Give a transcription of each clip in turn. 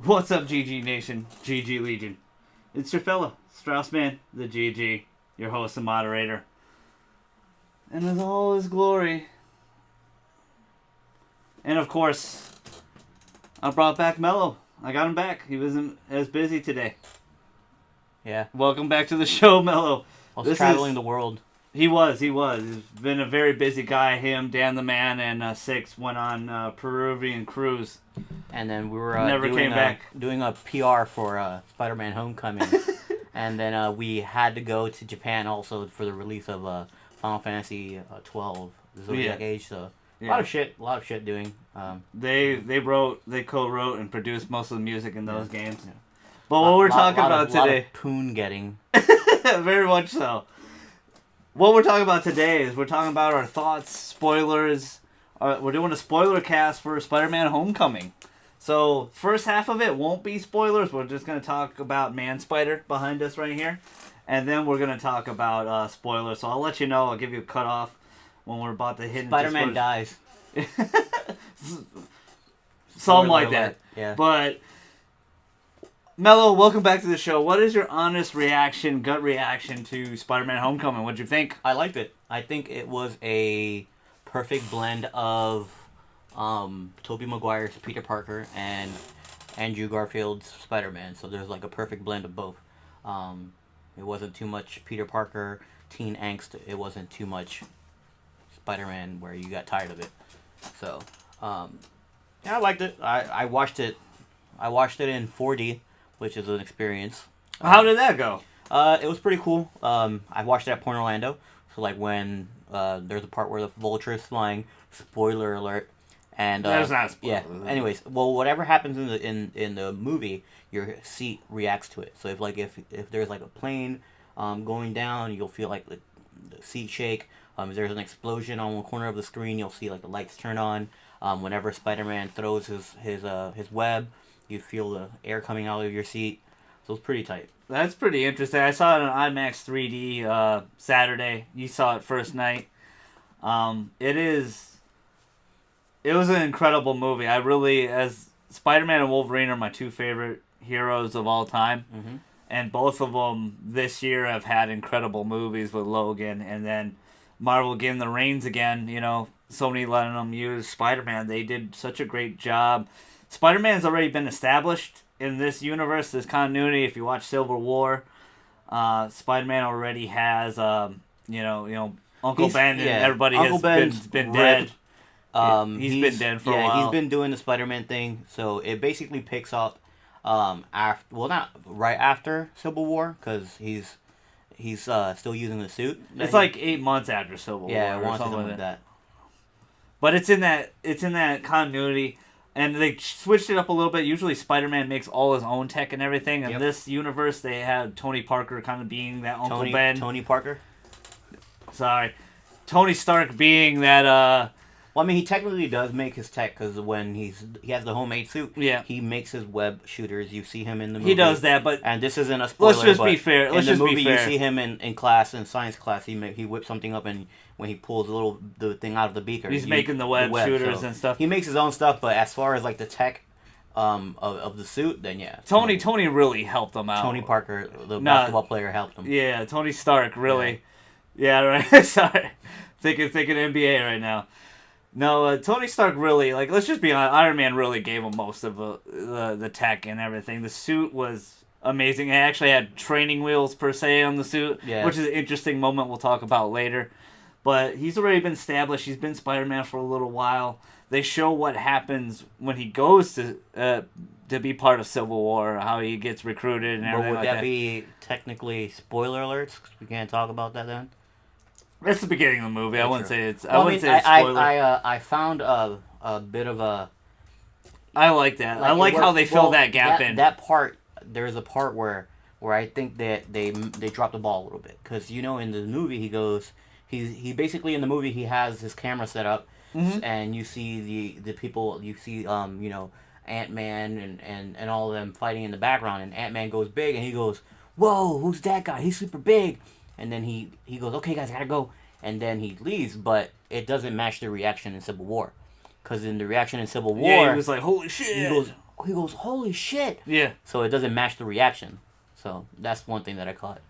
What's up, GG Nation, GG Legion? It's your fella, Straussman, the GG, your host and moderator. And with all his glory. And of course, I brought back Melo. I got him back. He wasn't as busy today. Yeah. Welcome back to the show, Melo. I was traveling the world. He was. He's been a very busy guy. Him, Dan the Man, and Six went on a Peruvian cruise. And then we were doing a PR for Spider-Man Homecoming. And then we had to go to Japan also for the release of Final Fantasy 12, the Zodiac Age. So a lot of shit doing. They co-wrote and produced most of the music in those games. Yeah. But what we're talking about today, a lot of poon getting. Very much so. What we're talking about today is we're talking about our thoughts, spoilers. We're doing a spoiler cast for Spider-Man Homecoming. So, first half of it won't be spoilers. We're just going to talk about Man-Spider behind us right here. And then we're going to talk about spoilers. So, I'll let you know. I'll give you a cutoff when we're about to hit Spider-Man dies. Something like that. Yeah. But, Melo, welcome back to the show. What is your honest reaction, gut reaction to Spider-Man Homecoming? What'd you think? I liked it. I think it was a perfect blend of Tobey Maguire's Peter Parker and Andrew Garfield's Spider-Man. So there's like a perfect blend of both. It wasn't too much Peter Parker teen angst. It wasn't too much Spider-Man where you got tired of it. So yeah, I liked it. I watched it. I watched it in 4D, which is an experience. How did that go? It was pretty cool. I watched it at Point Orlando. So like when there's a part where the Vulture is flying. Spoiler alert. And that's not a spoiler. Yeah. Anyways, well, whatever happens in the movie, your seat reacts to it. So if there's like a plane going down, you'll feel like the seat shake. If there's an explosion on one corner of the screen, you'll see like the lights turn on. Whenever Spider-Man throws his web, you feel the air coming out of your seat. So it's pretty tight. That's pretty interesting. I saw it on IMAX 3D Saturday. You saw it first night. It was an incredible movie. I really, as Spider-Man and Wolverine are my two favorite heroes of all time. Mm-hmm. And both of them this year have had incredible movies with Logan. And then Marvel getting the reins again, Sony letting them use Spider-Man. They did such a great job. Spider-Man's already been established in this universe, this continuity. If you watch Civil War, Spider-Man already has, Uncle Ben and everybody Uncle has been dead. He's been dead for a while. He's been doing the Spider-Man thing, so it basically picks up not right after Civil War, because he's still using the suit. It's like 8 months after Civil War or something like that. But it's in that continuity, and they switched it up a little bit. Usually Spider-Man makes all his own tech and everything. In this universe, they had Tony Parker kind of being that Uncle Ben. Tony Parker? Sorry. Tony Stark being that... Well, I mean, he technically does make his tech, because when he has the homemade suit, he makes his web shooters. You see him in the movie. He does that, but... And this isn't a spoiler, let's just be fair. In the movie, you see him in class, in science class, he whips something up, and when he pulls the thing out of the beaker... He's making the web shooters and stuff. He makes his own stuff, but as far as, like, the tech of the suit, then yeah. Tony really helped him out. Tony Parker, the basketball player, helped him. Yeah, Tony Stark, really. Yeah, right. Sorry. Thinking NBA right now. No, Tony Stark really, let's just be honest, Iron Man really gave him most of the tech and everything. The suit was amazing. It actually had training wheels, per se, on the suit, which is an interesting moment we'll talk about later. But he's already been established. He's been Spider-Man for a little while. They show what happens when he goes to be part of Civil War, how he gets recruited and everything like that. Would that be technically spoiler alerts? We can't talk about that then? That's the beginning of the movie. I wouldn't say it's. Well, I wouldn't say it's spoiler. I found a bit of a. I like that. I like how they fill that gap in. That part, there's a part where I think that they dropped the ball a little bit, because in the movie he basically in the movie he has his camera set up, and you see the people, you see Ant-Man and all of them fighting in the background, and Ant-Man goes big and he goes, "Whoa, who's that guy? He's super big." And then he goes, "Okay, guys, I gotta go." And then he leaves, but it doesn't match the reaction in Civil War. Because in the reaction in Civil War... he was like, "Holy shit!" He goes, he goes, holy shit. Yeah. So it doesn't match the reaction. So that's one thing that I caught.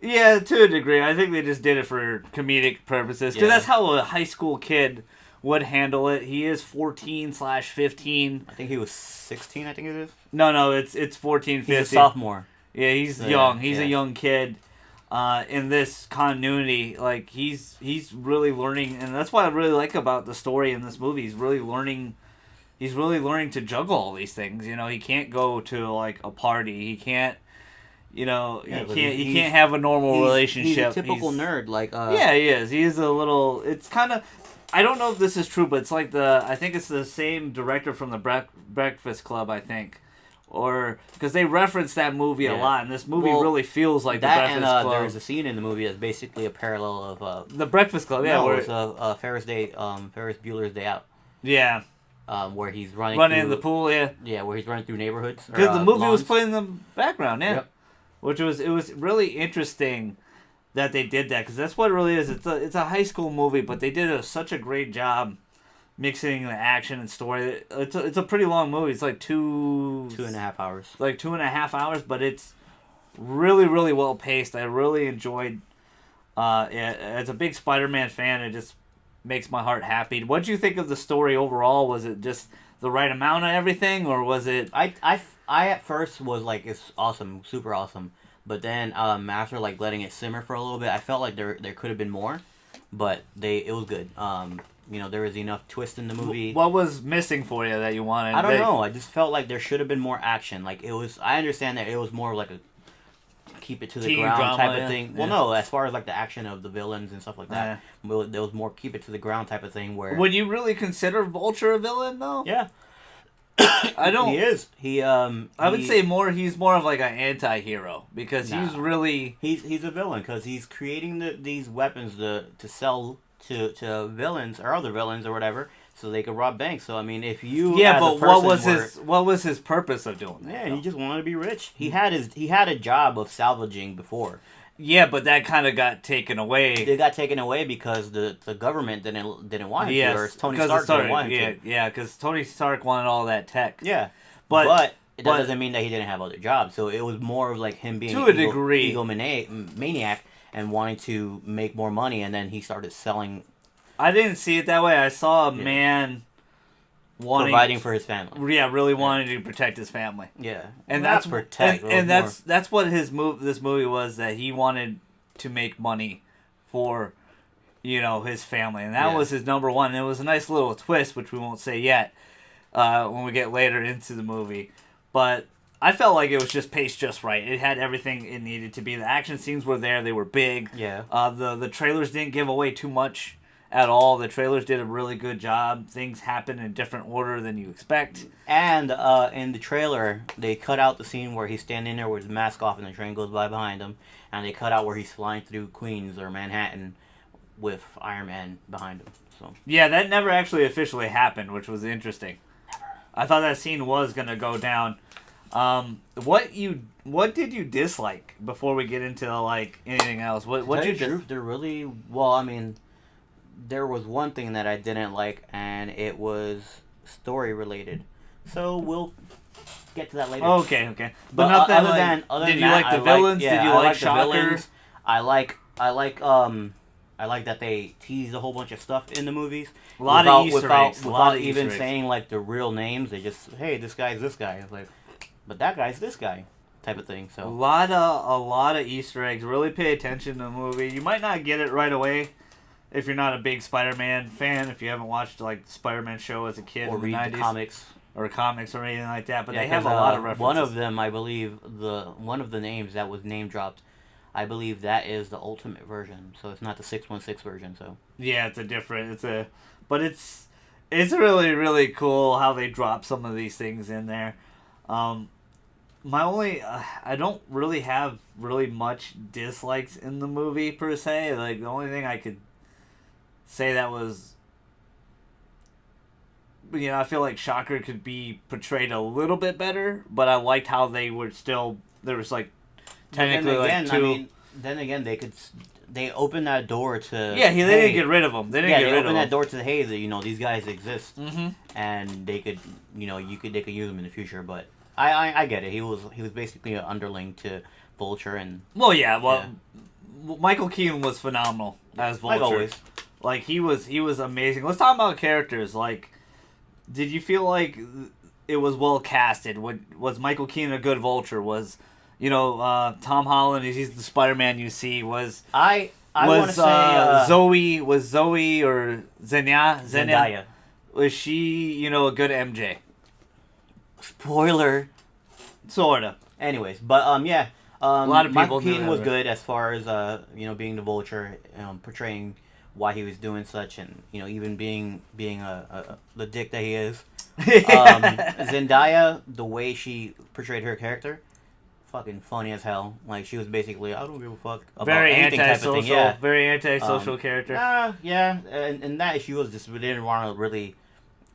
Yeah, to a degree. I think they just did it for comedic purposes. Because that's how a high school kid would handle it. He is 14/15. I think he was 16, I think it is. No, it's 14, 15. He's a sophomore. Yeah, he's young. He's a young kid. In this continuity, like he's really learning, and that's what I really like about the story in this movie. He's really learning to juggle all these things. You know, he can't go to like a party. He can't. You know, he can't have a normal relationship. He's a typical nerd, like. Yeah, he is. He is a little. It's kind of. I don't know if this is true, but it's like I think it's the same director from the Breakfast Club. I think, or because they reference that movie a lot, and this movie really feels like that. The Breakfast Club. There's a scene in the movie that's basically a parallel of The Breakfast Club. Yeah, where it's Ferris Bueller's Day Out. Yeah. Where he's running in the pool. Yeah. Yeah, where he's running through neighborhoods. Because the movie was playing in the background. Yeah. Yep. It was really interesting that they did that, because that's what it really is. It's a high school movie, but they did such a great job mixing the action and story. It's a pretty long movie. It's like 2.5 hours. Like 2.5 hours, but it's really, really well paced. I really enjoyed. As a big Spider-Man fan, it just makes my heart happy. What did you think of the story overall? Was it just the right amount of everything, or was it? I at first was like, it's awesome, super awesome. But then after like letting it simmer for a little bit, I felt like there could have been more, but it was good. You know, there was enough twist in the movie. What was missing for you that you wanted? I don't know. I just felt like there should have been more action. Like it was. I understand that it was more like a keep it to the ground drama, type of thing. Yeah. Well, no, as far as like the action of the villains and stuff like that, there was more keep it to the ground type of thing. Where would you really consider Vulture a villain though? Yeah. I don't. He is. I would say more. He's more of like an anti-hero, because he's really he's a villain, because he's creating these weapons to sell to villains or other villains or whatever, so they could rob banks. So I mean, if you but what was his purpose of doing that? Yeah, he just wanted to be rich. He had a job of salvaging before. Yeah, but that kind of got taken away. It got taken away because the government didn't want him to, or Tony Stark didn't want him to. Yeah, because Tony Stark wanted all that tech. Yeah, but that doesn't mean that he didn't have other jobs. So it was more of like him being to a degree egomaniac and wanting to make more money, and then he started selling. I didn't see it that way. I saw a man providing for his family. Yeah, really wanting to protect his family. Yeah, and that's protect. And that's what this movie was, that he wanted to make money for, his family, and that was his number one. And it was a nice little twist, which we won't say yet, when we get later into the movie. But I felt like it was just paced just right. It had everything it needed to be. The action scenes were there. They were big. Yeah. The trailers didn't give away too much at all. The trailers did a really good job. Things happen in a different order than you expect. And in the trailer, they cut out the scene where he's standing there with his mask off and the train goes by behind him. And they cut out where he's flying through Queens or Manhattan with Iron Man behind him. So yeah, that never actually officially happened, which was interesting. Never. I thought that scene was going to go down. What did you dislike before we get into like anything else? What you They're really well. I mean, there was one thing that I didn't like, and it was story related. So we'll get to that later. Okay. But nothing other than did you that, like the villains? Did you like Shocker? I like that they teased a whole bunch of stuff in the movies. A lot of Easter eggs. Without even saying like the real names. They just, hey, this guy's this guy. It's like, but that guy's this guy, type of thing. So a lot of Easter eggs. Really pay attention to the movie. You might not get it right away if you're not a big Spider-Man fan. If you haven't watched like the Spider-Man show as a kid or in the read 90s, the comics or anything like that. But they have a lot of references. One of them, I believe, one of the names that was name dropped, I believe that is the Ultimate version. So it's not the 616 version. So yeah, but it's really, really cool how they drop some of these things in there. My only, I don't really have much dislikes in the movie per se. Like the only thing I could say that was, I feel like Shocker could be portrayed a little bit better, but I liked how they were still, there was like technically again, like two. I mean, then again, they opened that door to. Yeah, they didn't get rid of him. They opened that door to the hey, that these guys exist, and they could they could use them in the future. But I get it. He was basically an underling to Vulture and. Well, Michael Keaton was phenomenal as Vulture. Like always. Like he was amazing. Let's talk about characters. Like, did you feel like it was well casted? Was Michael Keaton a good Vulture? Was Tom Holland? He's the Spider-Man you see. I want to say Zoe or Zendaya. Was she a good MJ? Spoiler. Sorta. Anyways, but a lot of people Michael Keaton was good as far as being the Vulture, portraying why he was doing such, and even being the dick that he is. Zendaya, the way she portrayed her character, fucking funny as hell. Like, she was basically, I don't give a fuck about very anything antisocial, type of thing. Yeah. Very antisocial character. Yeah, and that she was just didn't want to really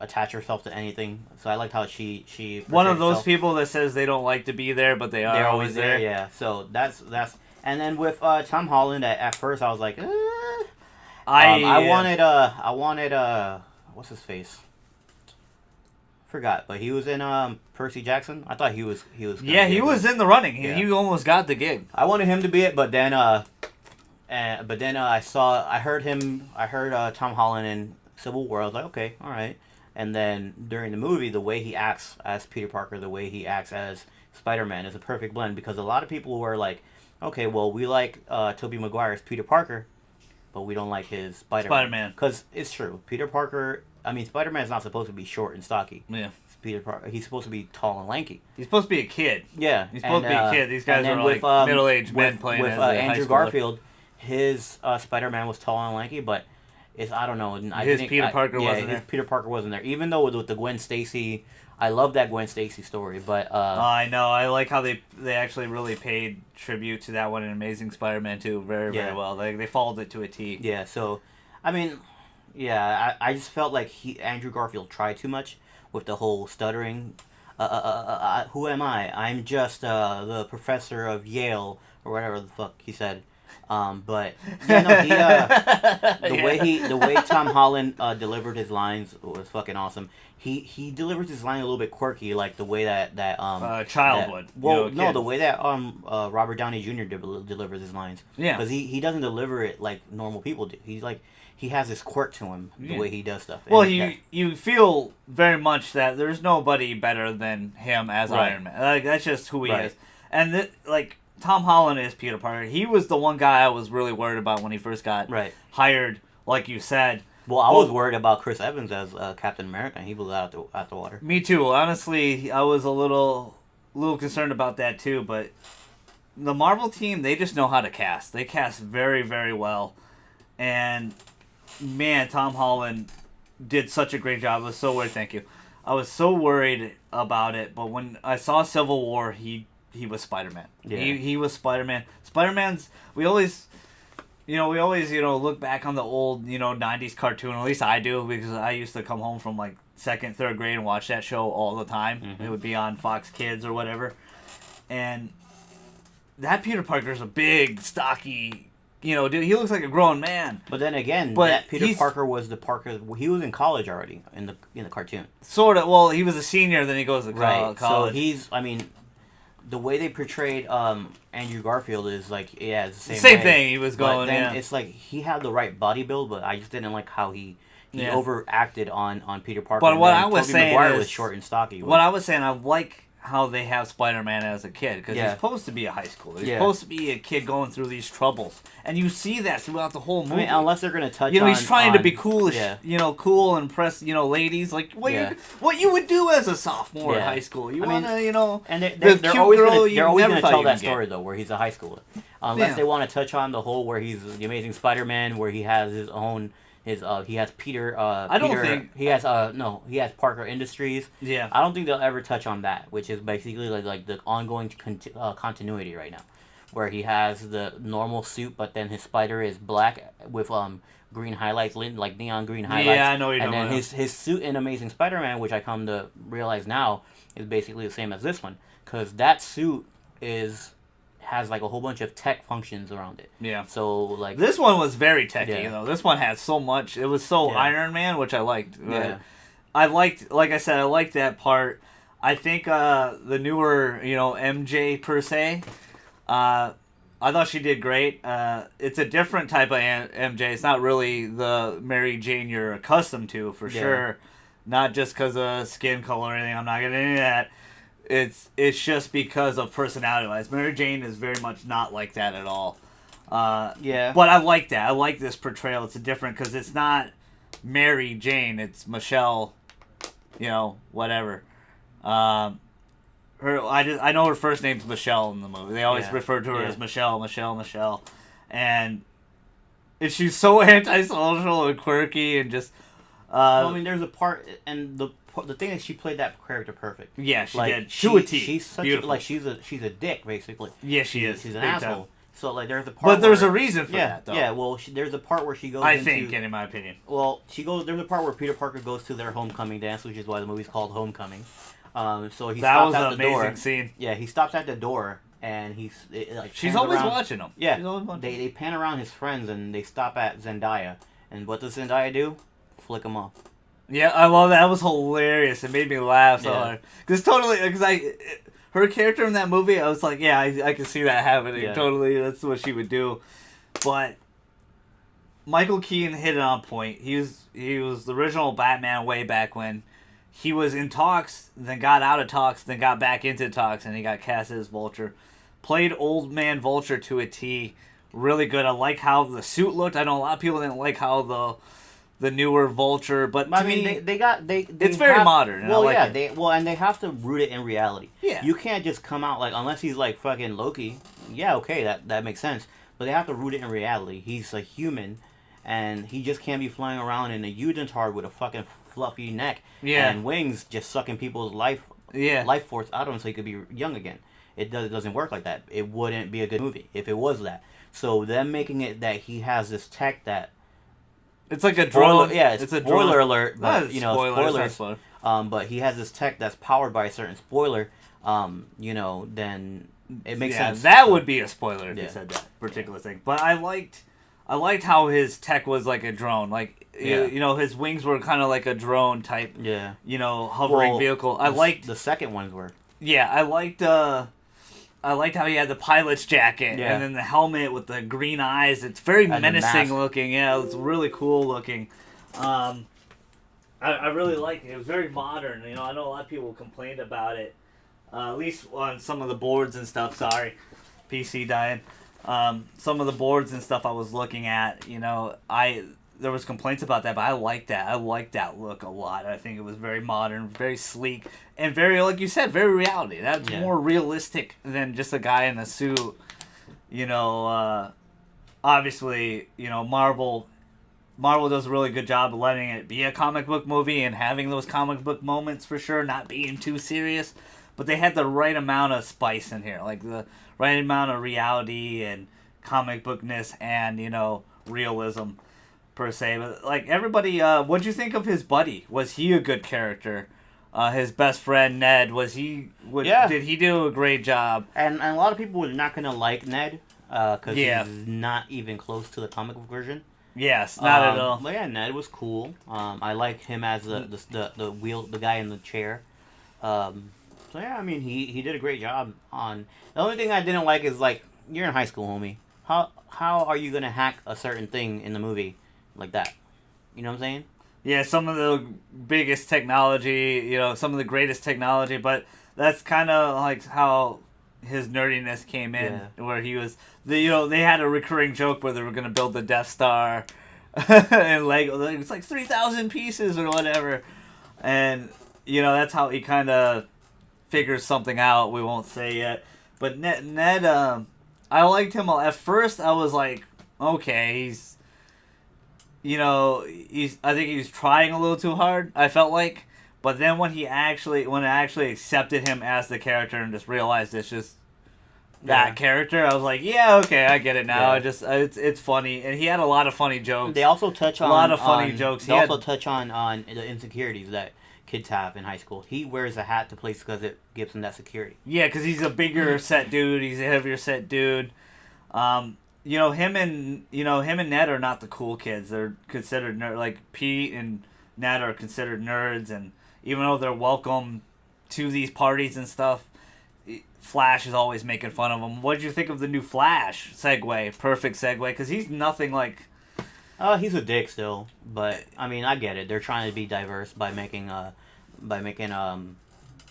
attach herself to anything. So I liked how she one of those herself. people that says they don't like to be there, but they're always there. Yeah. So that's and then with Tom Holland, at first I was like, I wanted what's his face? Forgot, but he was in Percy Jackson. I thought he was. Yeah, he was in the running. Yeah. He almost got the gig. I wanted him to be it, but then I heard Tom Holland in Civil War. I was like, okay, all right. And then during the movie, the way he acts as Peter Parker, the way he acts as Spider-Man is a perfect blend, because a lot of people were like, okay, well, we like Tobey Maguire's Peter Parker, but we don't like his Spider-Man. Because it's true. Peter Parker, Spider-Man's not supposed to be short and stocky. Yeah. Peter Parker, he's supposed to be tall and lanky. He's supposed to be a kid. Yeah. He's supposed to be a kid. These guys are like middle-aged men playing with as a Andrew high schooler. Garfield, his Spider-Man was tall and lanky, but I don't know. Peter Parker wasn't there. Peter Parker wasn't there. Even though with the Gwen Stacy, I love that Gwen Stacy story, but I know. I like how they actually really paid tribute to that one in Amazing Spider-Man 2 very, very well. They followed it to a T. Yeah, so I just felt like Andrew Garfield tried too much with the whole stuttering. Who am I? I'm just the professor of Yale or whatever the fuck he said. But the way Tom Holland delivered his lines was fucking awesome. He delivers his line a little bit quirky, like the way that child would. The way that Robert Downey Jr. delivers his lines. Yeah, because he doesn't deliver it like normal people do. He has this quirk to him, the way he does stuff. Well, you feel very much that there's nobody better than him as Iron Man. Like, that's just who he is. And Tom Holland is Peter Parker. He was the one guy I was really worried about when he first got hired, like you said. Well, I was worried about Chris Evans as Captain America, and he blew out the water. Me too. Honestly, I was a little concerned about that too, but the Marvel team, they just know how to cast. They cast very, very well. And, man, Tom Holland did such a great job. I was so worried. Thank you. I was so worried about it, but when I saw Civil War, he was Spider-Man. Yeah. He was Spider-Man. Spider-Man's... We always look back on the old, 90s cartoon. At least I do, because I used to come home from, 2nd, 3rd grade and watch that show all the time. Mm-hmm. It would be on Fox Kids or whatever. And that Peter Parker's a big, stocky... dude, he looks like a grown man. But then again, that Peter Parker was the Parker... He was in college already in the cartoon. Sort of. Well, he was a senior, then he goes to college. So he's... the way they portrayed Andrew Garfield is it's the same thing. He was going. But then it's he had the right body build, but I just didn't like how he overacted on Peter Parker. But what I was saying Maguire was short and stocky. What I was saying, I like how they have Spider-Man as a kid, because he's supposed to be a high schooler. He's supposed to be a kid going through these troubles, and you see that throughout the whole movie. Unless they're going to touch, he's trying to be cool, cool and impress, ladies, like what you would do as a sophomore in high school. You want to, and they're always going to tell that story though, where he's a high schooler. Unless they want to touch on the whole where he's the Amazing Spider-Man, where he has his own. He has Peter. I don't think he has he has Parker Industries. Yeah. I don't think they'll ever touch on that, which is basically like the ongoing continuity right now, where he has the normal suit, but then his spider is black with green highlights, like neon green highlights. Yeah, I know what you're talking about. And then his suit in Amazing Spider-Man, which I come to realize now, is basically the same as this one, because that suit has like a whole bunch of tech functions around it. Yeah. So like this one was very techy though. This one had so much. It was so Iron Man, which I liked. Yeah. I liked, like I said, I liked that part. I think the newer, MJ per se, I thought she did great. It's a different type of MJ. It's not really the Mary Jane you're accustomed to, for sure. Not just because of skin color or anything. I'm not getting into that. It's just because of personality-wise. Mary Jane is very much not like that at all. But I like that. I like this portrayal. It's different because it's not Mary Jane. It's Michelle, whatever. I know her first name's Michelle in the movie. They always refer to her as Michelle. And she's so antisocial and quirky and just... I mean, there's a part... And the thing is, she played that character perfect. Yeah, she did. To a T. She's such she's a dick, basically. Yeah, she is. She's an asshole. Time. So, like, there's a part But there's a reason for that, though. Yeah, well, there's a part where she goes in my opinion. Well, there's a part where Peter Parker goes to their homecoming dance, which is why the movie's called Homecoming. So he stops at the door. That was an amazing scene. Yeah, he stops at the door, and she's always watching him. Yeah, they pan around his friends, and they stop at Zendaya. And what does Zendaya do? Flick him off. Yeah, I love that. That was hilarious. It made me laugh so hard. Her character in that movie, I was like, yeah, I can see that happening. Yeah. Totally, that's what she would do. But Michael Keaton hit it on point. He was the original Batman way back when. He was in talks, then got out of talks, then got back into talks, and he got cast as Vulture. Played old man Vulture to a T. Really good. I like how the suit looked. I know a lot of people didn't like how the newer Vulture, but to me, it's very modern. Well, and they have to root it in reality. Yeah, you can't just come out unless he's like fucking Loki. Yeah, okay, that makes sense. But they have to root it in reality. He's a human, and he just can't be flying around in a unitard with a fucking fluffy neck and wings, just sucking people's life force out of him so he could be young again. It doesn't work like that. It wouldn't be a good movie if it was that. So them making it that he has this tech that. It's like a drone. It's a spoiler alert, but spoilers. But he has this tech that's powered by a certain spoiler. Then it makes sense. That would be a spoiler if you said that particular thing. But I liked how his tech was like a drone. His wings were kind of like a drone type. Yeah. Hovering vehicle. The second ones were. Yeah, I liked how he had the pilot's jacket and then the helmet with the green eyes. It's very menacing looking. Yeah, it's really cool looking. I really like it. It was very modern. I know a lot of people complained about it, at least on some of the boards and stuff. Sorry, PC dying. Some of the boards and stuff I was looking at, there was complaints about that, but I like that. I like that look a lot. I think it was very modern, very sleek, and very, like you said, very reality. That's more realistic than just a guy in a suit. Obviously, Marvel does a really good job of letting it be a comic book movie and having those comic book moments for sure, not being too serious. But they had the right amount of spice in here, like the right amount of reality and comic bookness and, realism. Per se, but everybody, what'd you think of his buddy? Was he a good character? His best friend Ned, did he do a great job? And a lot of people were not gonna like Ned, because he's not even close to the comic book version. Yes, not at all. But yeah, Ned was cool. I like him as the guy in the chair. So yeah, I mean he did a great job on. The only thing I didn't like is you're in high school, homie. How are you gonna hack a certain thing in the movie? Like that. You know what I'm saying? Yeah, some of the biggest technology, some of the greatest technology, but that's kind of like how his nerdiness came in, where he was, they had a recurring joke where they were going to build the Death Star and Lego. It's like 3,000 pieces or whatever. And, that's how he kind of figures something out. We won't say yet. But Ned, I liked him. At first, I was like, okay, I think he was trying a little too hard, I felt like. But then when I actually accepted him as the character and just realized it's just that character, I was like, yeah, okay, I get it now. Yeah. It's funny. And he had a lot of funny jokes. They also touch on a lot of funny jokes. They also touch on the insecurities that kids have in high school. He wears a hat to place because it gives him that security. Yeah, because he's a bigger set dude. He's a heavier set dude. Him and Ned are not the cool kids. They're considered like Pete and Ned are considered nerds, and even though they're welcome to these parties and stuff, Flash is always making fun of them. What did you think of the new Flash segue? Perfect segue, because he's nothing like. He's a dick still, but I mean I get it. They're trying to be diverse by making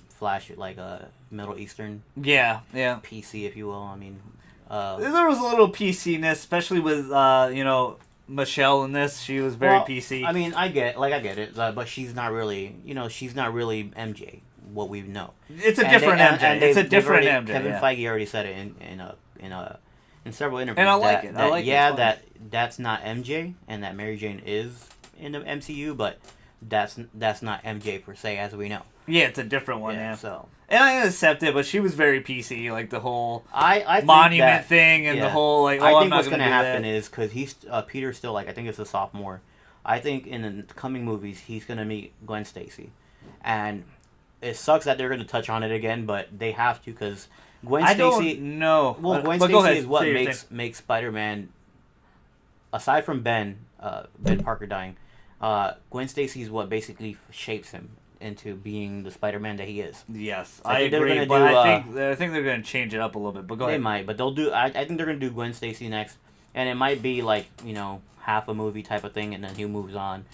Flash like a Middle Eastern Yeah. PC, if you will. I mean, there was a little PC-ness, especially with Michelle in this. She was very PC. I mean, I get it, but she's not really MJ. What we know, it's a different MJ. It's a different MJ. Kevin Feige already said it in several interviews. And I like it. I like it. That's not MJ, and that Mary Jane is in the MCU, but that's not MJ per se, as we know. Yeah, it's a different one. Yeah. So. And I accept it, but she was very PC, like the whole I monument thing and the whole like. I think what's gonna happen is because he's Peter's still like I think it's a sophomore. I think in the coming movies he's gonna meet Gwen Stacy, and it sucks that they're gonna touch on it again, but they have to because Gwen Stacy. I don't know. Well, Gwen Stacy is what makes Spider-Man. Aside from Ben Parker dying, Gwen Stacy is what basically shapes him into being the Spider-Man that he is. Yes, I agree. But I think they're going to change it up a little bit. But go ahead. They might, but they'll do. I think they're going to do Gwen Stacy next, and it might be like half a movie type of thing, and then he moves on.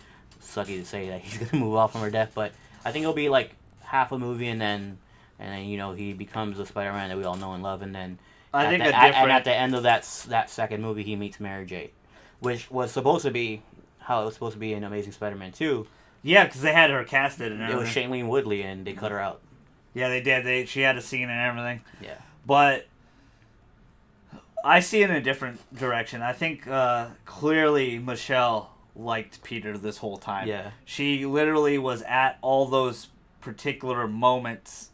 Sucky to say that he's going to move off from her death, but I think it'll be like half a movie, and then he becomes the Spider-Man that we all know and love, and then and at the end of that second movie, he meets Mary Jane, which was supposed to be how it was supposed to be in Amazing Spider-Man 2. Yeah, because they had her casted and everything. It was Shailene Woodley, and they cut her out. Yeah, they did. She had a scene and everything. Yeah. But I see it in a different direction. I think clearly Michelle liked Peter this whole time. Yeah. She literally was at all those particular moments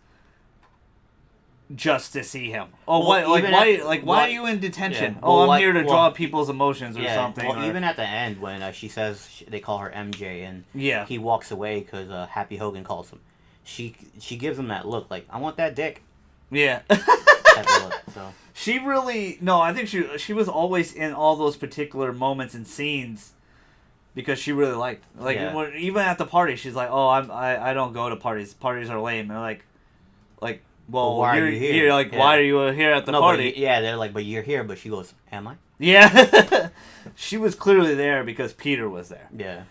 just to see him. Oh, well, why are you in detention? Yeah. I'm here to draw people's emotions or something. Well, even at the end when she says they call her MJ and he walks away because Happy Hogan calls him. She gives him that look like I want that dick. Yeah. That look, so. She really I think she was always in all those particular moments and scenes because she really liked even at the party she's like I don't go to parties are lame and like. Well, why are you here? You're like, why are you here at the party? They're like, but you're here. But she goes, am I? Yeah. She was clearly there because Peter was there. Yeah.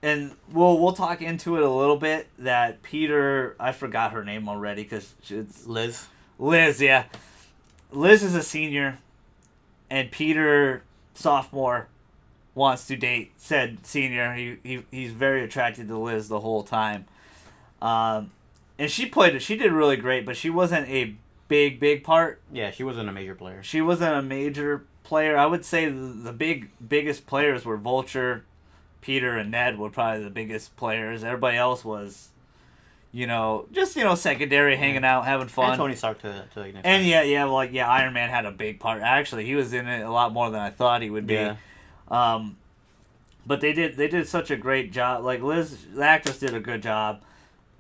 And we'll talk into it a little bit that Peter, I forgot her name already because it's... Liz. Liz, yeah. Liz is a senior, and Peter, sophomore, wants to date said senior. He's very attracted to Liz the whole time. And she did really great, but she wasn't a big part. Yeah, she wasn't a major player. She wasn't a major player. I would say the biggest players were Vulture, Peter, and Ned were probably the biggest players. Everybody else was, just, secondary, hanging out, having fun. And Tony Stark to an extent. And Iron Man had a big part. Actually, he was in it a lot more than I thought he would be. Yeah. But they did such a great job. Like Liz, the actress, did a good job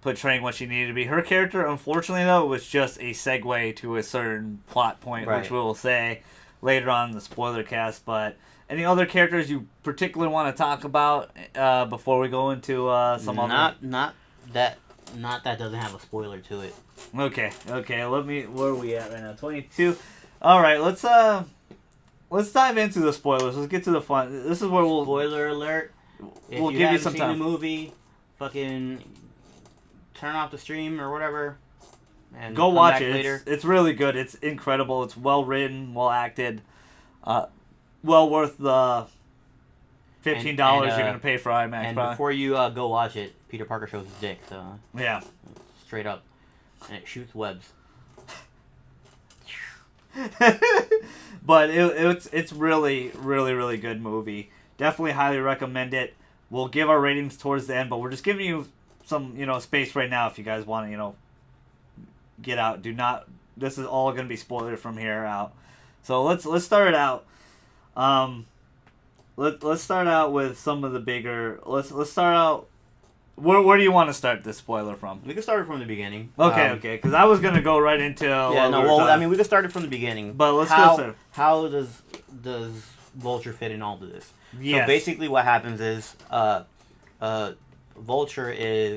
portraying what she needed to be. Her character, unfortunately, though, was just a segue to a certain plot point, which we will say later on in the Spoilercast. But any other characters you particularly want to talk about before we go into some other? Not that doesn't have a spoiler to it. Okay. Where are we at right now? 22. All right, let's dive into the spoilers. Let's get to the fun. This is where we'll spoiler alert. We'll give you some time. If you haven't seen the movie, fucking turn off the stream or whatever, and go watch it. Later. It's really good. It's incredible. It's well written, well acted, well worth the $15 you're gonna pay for IMAX. And probably. Before you go watch it, Peter Parker shows his dick. So yeah, straight up, and it shoots webs. But it's really really good movie. Definitely highly recommend it. We'll give our ratings towards the end, but we're just giving you some space right now if you guys want to get out. This is all going to be spoiler from here out. So let's start it out. Let's start out with some of the bigger. Let's start out Where do you want to start this spoiler from? We can start it from the beginning. Okay, because I was gonna go right into. We can start it from the beginning. But let's go. How does Vulture fit in all of this? Yes. So basically, what happens is, Vulture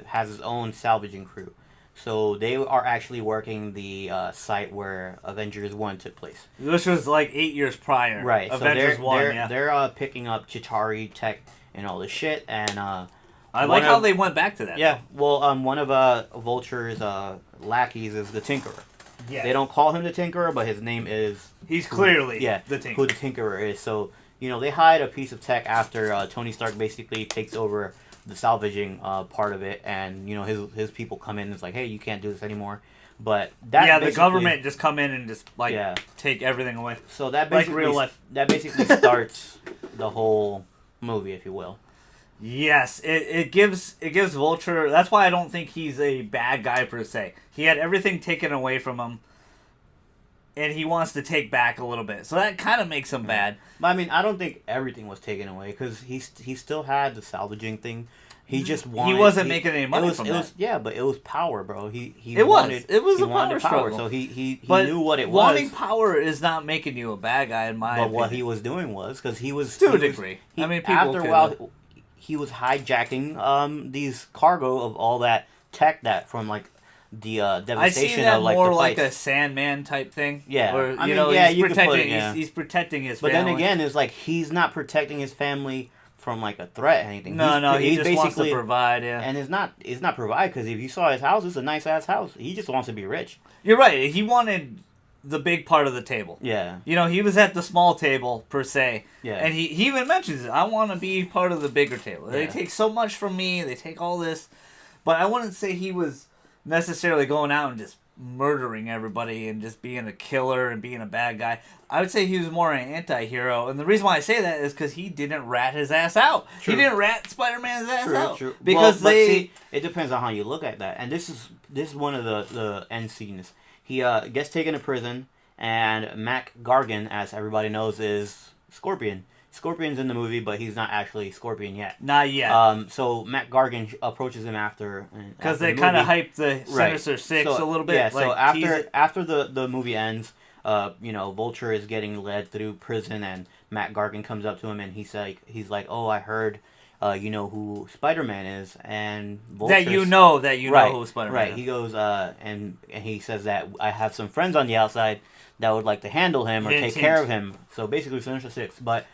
has his own salvaging crew. So they are actually working the site where Avengers 1 took place. This was like 8 years prior. Right. Avengers so 1, they're picking up Chitauri tech and all this shit. And I like how they went back to that. Yeah. Well, one of Vulture's lackeys is the Tinkerer. Yeah. They don't call him the Tinkerer, but his name is... He's clearly the Tinkerer. Who the Tinkerer is. So, they hide a piece of tech after Tony Stark basically takes over the salvaging part of it, and his people come in and it's like, hey, you can't do this anymore. But the government just come in and just take everything away. So that basically real life. That basically starts the whole movie, if you will. Yes, it gives Vulture. That's why I don't think he's a bad guy per se. He had everything taken away from him, and he wants to take back a little bit. So that kind of makes him bad. But I mean, I don't think everything was taken away because he still had the salvaging thing. He just wanted. He wasn't making any money from that. Yeah, but it was power, bro. It was a power struggle. So he knew what it was. Wanting power is not making you a bad guy, in my opinion. But what he was doing was because he was to a degree. I mean, people after a while he was hijacking these cargo of all that tech that from like the devastation I see that of like more the like a Sandman type thing. Yeah, where, he's protecting his family. But then again, it's like he's not protecting his family from like a threat or anything. No, he just wants to provide. Yeah, and it's not provide because if you saw his house, it's a nice ass house. He just wants to be rich. You're right. He wanted the big part of the table. Yeah. He was at the small table per se. Yeah. And he even mentions it. I want to be part of the bigger table. They Yeah. take so much from me. They take all this, but I wouldn't say he was necessarily going out and just murdering everybody and just being a killer and being a bad guy. I would say he was more an anti-hero, and the reason why I say that is because he didn't rat his ass out. True. He didn't rat Spider-Man's ass out. True. Because it depends on how you look at that. And this is one of the end scenes. He gets taken to prison, and Mac Gargan, as everybody knows, is Scorpion. Scorpion's in the movie, but he's not actually Scorpion yet. Not yet. So Matt Gargan approaches him after because they kind of hyped the Sinister Six a little bit. Yeah. So after the movie ends, Vulture is getting led through prison, and Matt Gargan comes up to him, and he's like, oh, I heard, you know who Spider-Man is, and Vulture's, that you know who Spider-Man right. is. He goes, and he says that I have some friends on the outside that would like to handle him or take care of him. So basically, Sinister Six, but.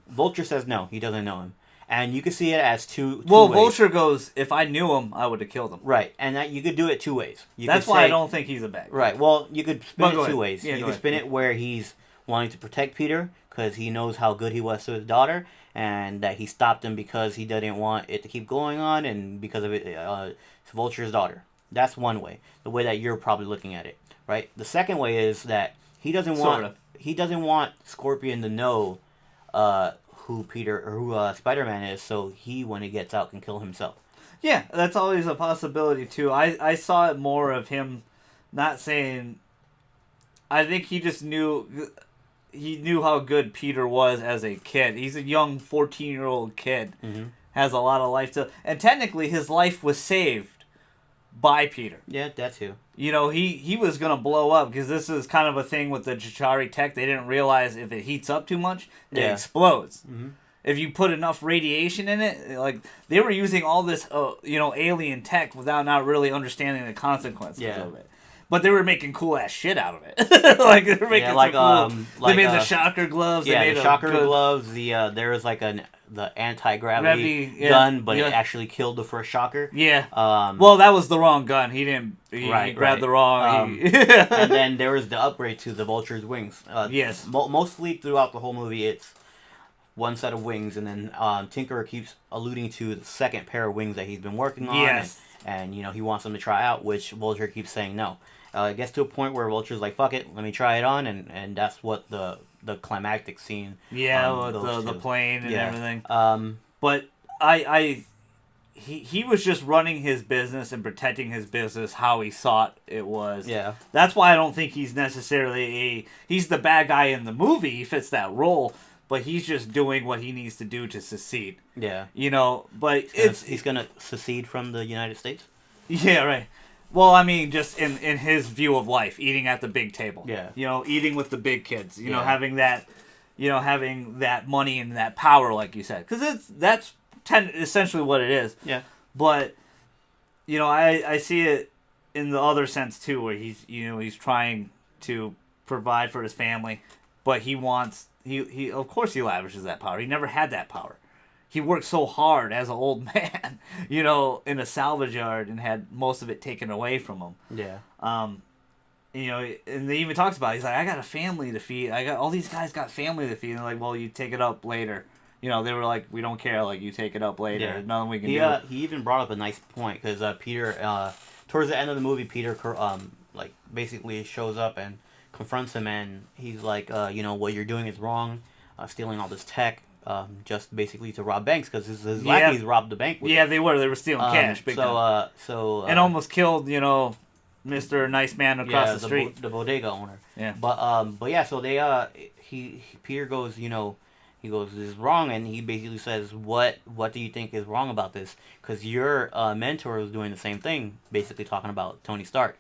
Vulture says no, he doesn't know him, and you can see it as two ways. Vulture goes, if I knew him, I would have killed him. Right, and that you could do it two ways. That's why I don't think he's a bad guy. Right, well, you could spin it two ways. Yeah, you could spin it where he's wanting to protect Peter because he knows how good he was to his daughter, and that he stopped him because he didn't want it to keep going on, and because of it, it's Vulture's daughter. That's one way. The way that you're probably looking at it, right? The second way is that he doesn't want Scorpion to know who Spider-Man is, so he, when he gets out, can kill himself. Yeah, that's always a possibility too. I saw it more of him not saying. I think he just knew how good Peter was as a kid. He's a young 14-year-old kid, has a lot of life to, and technically his life was saved by Peter. Yeah, that too. He was going to blow up because this is kind of a thing with the Chitauri tech. They didn't realize if it heats up too much, it explodes. Mm-hmm. If you put enough radiation in it, like they were using all this, alien tech without not really understanding the consequences of it. But they were making cool ass shit out of it. Like they were making they made the shocker gloves. Yeah, the shocker gloves. There was like the anti-gravity gun, but it actually killed the first shocker. Yeah. Well, that was the wrong gun. He didn't. He grabbed the wrong. And then there was the upgrade to the Vulture's wings. Yes. Mostly throughout the whole movie, it's one set of wings, and then Tinkerer keeps alluding to the second pair of wings that he's been working on. Yes. And he wants them to try out, which Vulture keeps saying no. It gets to a point where Vulture's like, fuck it, let me try it on, and that's what the climactic scene. Yeah, with the plane and everything. But he was just running his business and protecting his business how he thought it was. Yeah. That's why I don't think he's necessarily he's the bad guy in the movie. He fits that role. but he's just doing what he needs to do to succeed. Yeah. You know, but He's gonna secede from the United States. Yeah, right. Well, I mean, just in his view of life, eating at the big table. Yeah. You know, eating with the big kids. You know, Yeah. having that money and that power, like you said, because that's essentially what it is. Yeah. But you know, I see it in the other sense too, where he's trying to provide for his family, but he of course he lavishes that power. He never had that power. He worked so hard as an old man, you know, in a salvage yard, and had most of it taken away from him. Yeah. You know, and he even talks about it. He's like, I got a family to feed. All these guys got family to feed. And they're like, well, you take it up later. You know, they were like, we don't care. Like, you take it up later. Yeah. Nothing we can do. He even brought up a nice point because Peter, towards the end of the movie, Peter like basically shows up and confronts him, and he's like, you know, what you're doing is wrong, stealing all this tech, just basically to rob banks, because his lackeys robbed the bank with it. They were stealing cash big time. And almost killed, you know, Mr. Nice Man across the street, the bodega owner. Yeah. But yeah, so they Peter goes, you know, he goes, this is wrong, and he basically says, what do you think is wrong about this? Because your mentor was doing the same thing, basically talking about Tony Stark.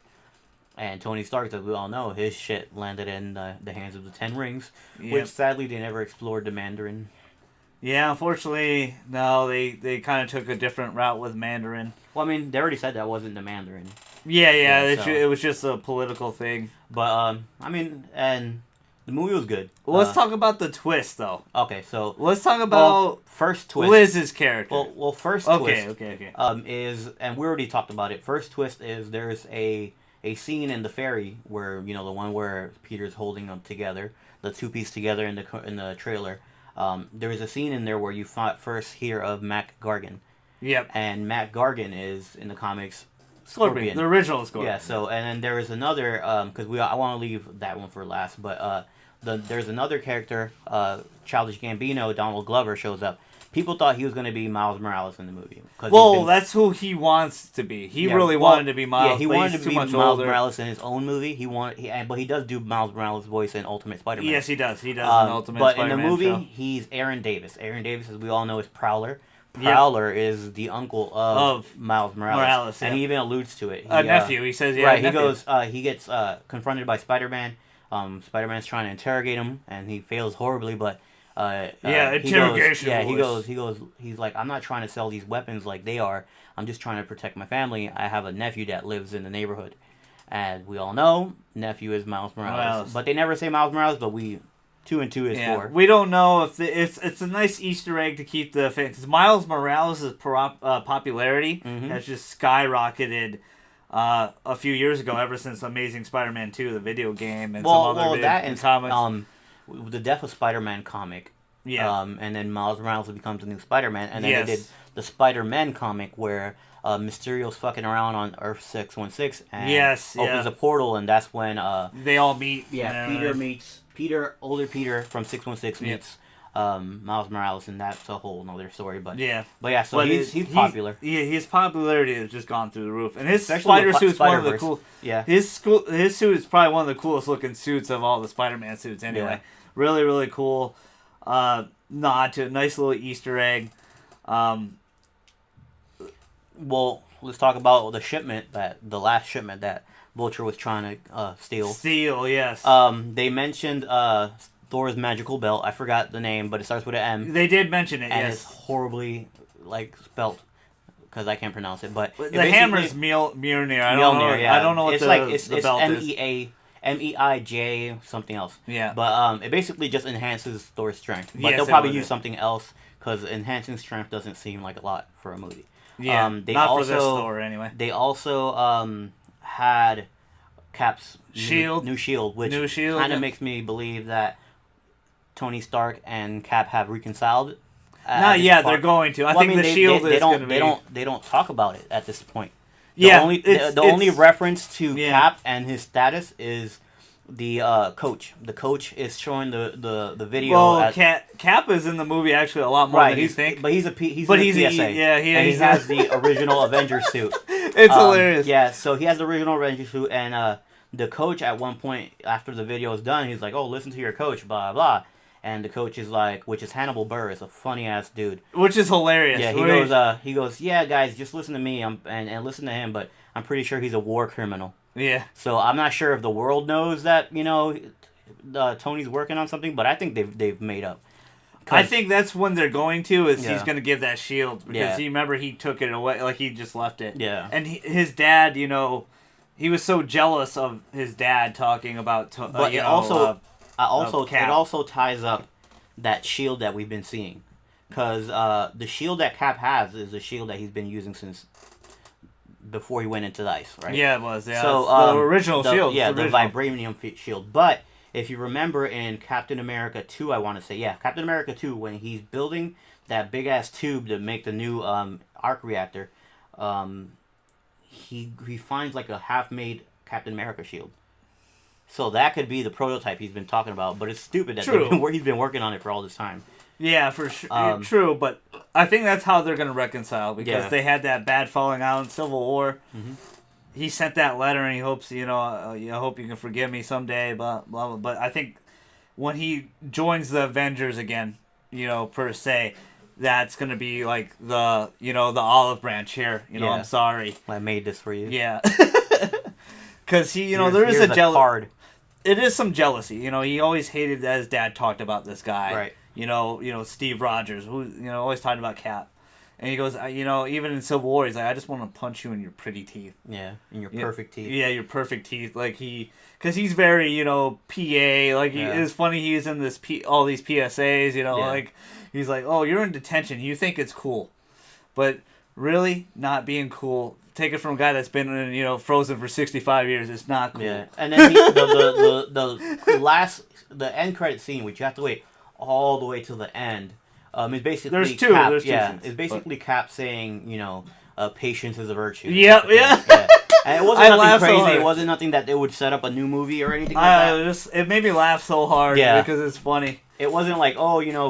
And Tony Stark, as we all know, his shit landed in the hands of the Ten Rings, which sadly they never explored the Mandarin. Yeah, unfortunately, no, they kind of took a different route with Mandarin. Well, I mean, they already said that wasn't the Mandarin. Yeah, so. It was just a political thing. But, I mean, and the movie was good. Well, let's talk about the twist, though. Okay, so... Let's talk about first twist. Liz's character. Well, first twist... Okay. Is, and we already talked about it, first twist is there's a scene in the ferry where, you know, the one where Peter's holding them together, the two-piece together in the trailer. There is a scene in there where you first hear of Mac Gargan. Yep. And Mac Gargan is, in the comics, Scorpion. The original Scorpion. Yeah, so, and then there is another, because I want to leave that one for last, but there's another character, Childish Gambino, Donald Glover, shows up. People thought he was going to be Miles Morales in the movie. Well, that's who he wants to be. He really wanted to be Miles. Yeah, he wanted to be Miles Morales in his own movie. But he does do Miles Morales' voice in Ultimate Spider-Man. Yes, he does. He does in Ultimate Spider-Man. But in the movie, show. he's Aaron Davis. Aaron Davis, as we all know, is Prowler. Prowler is the uncle of Miles Morales. And he even alludes to it. Nephew. He says, right, nephew. He gets confronted by Spider-Man. Spider-Man's trying to interrogate him, and he fails horribly, but... interrogation. He's like, I'm not trying to sell these weapons like they are. I'm just trying to protect my family. I have a nephew that lives in the neighborhood. And we all know, nephew is Miles Morales. But they never say Miles Morales, but 2 and 2 is 4. We don't know if it's a nice Easter egg to keep the fan, because Miles Morales' popularity has just skyrocketed a few years ago, ever since Amazing Spider-Man 2, the video game, and some other comics. The Death of Spider-Man comic. Yeah. And then Miles Morales becomes the new Spider-Man. And then they did the Spider-Man comic where Mysterio's fucking around on Earth 616 and opens a portal, and that's when they all meet. Yeah, older Peter from 616 meets Miles Morales, and that's a whole nother story. But so he's popular. His popularity has just gone through the roof, and his spider suit's one of the cool. Yeah, his suit is probably one of the coolest looking suits of all the Spider-Man suits. Anyway, really, really cool. Nod to a nice little Easter egg. Well, let's talk about the last shipment that Vulture was trying to steal. Yes. They mentioned Thor's magical belt. I forgot the name, but it starts with an M. They did mention it, and it's horribly spelt because I can't pronounce it. But the hammer's Mjolnir. I don't know what the belt is. MEIJ something else. Yeah. But it basically just enhances Thor's strength. But they'll probably use something else because enhancing strength doesn't seem like a lot for a movie. Yeah. For this Thor anyway. They also had Cap's new shield, which kind of makes me believe that Tony Stark and Cap have reconciled. They're going to. I think the shield is going to be. They don't talk about it at this point. The only reference to Cap and his status is the coach. The coach is showing the video. Well, Cap is in the movie actually a lot more than you think. But he's in the PSA. He has the original Avenger suit. It's hilarious. Yeah, so he has the original Avenger suit, and the coach at one point after the video is done, he's like, "Oh, listen to your coach," blah blah. And the coach is like, which is Hannibal Buress, a funny ass dude. Which is hilarious. Yeah, he goes, yeah, guys, just listen to me, and listen to him, but I'm pretty sure he's a war criminal. Yeah. So I'm not sure if the world knows that Tony's working on something, but I think they've made up. I think that's when they're going to he's going to give that shield because he took it away, like he just left it. Yeah. And his dad, he was so jealous of his dad talking about. But it also ties up that shield that we've been seeing, because the shield that Cap has is a shield that he's been using since before he went into the ice, right? Yeah, it was. Yeah, so the original shield. Yeah, the vibranium shield. But if you remember in Captain America 2, I want to say, Captain America 2, when he's building that big ass tube to make the new arc reactor, he finds like a half-made Captain America shield. So that could be the prototype he's been talking about, but it's stupid that he's been working on it for all this time. Yeah, for sure. True, but I think that's how they're going to reconcile because they had that bad falling out in Civil War. Mm-hmm. He sent that letter and he hopes, I hope you can forgive me someday, blah, blah, blah. But I think when he joins the Avengers again, per se, that's going to be like the olive branch here. I'm sorry. I made this for you. Yeah. Because there is a jealousy. It is some jealousy. He always hated that his dad talked about this guy. Right. Steve Rogers, who, always talked about Cap. And he goes, even in Civil War, he's like, I just want to punch you in your pretty teeth. Yeah, in your perfect teeth. Yeah, your perfect teeth. Like because he's very, PA. Like it's funny he's in this all these PSAs. Like he's like, oh, you're in detention. You think it's cool, but really not being cool. Take it from a guy that's been in, frozen for 65 years. It's not cool. Yeah, and then the end credit scene, which you have to wait all the way till the end. It's basically there's two. Cap, there's two it's basically Cap saying, patience is a virtue. Yep, yeah. And it wasn't nothing crazy. So it wasn't nothing that they would set up a new movie or anything like that. It made me laugh so hard because it's funny. It wasn't like,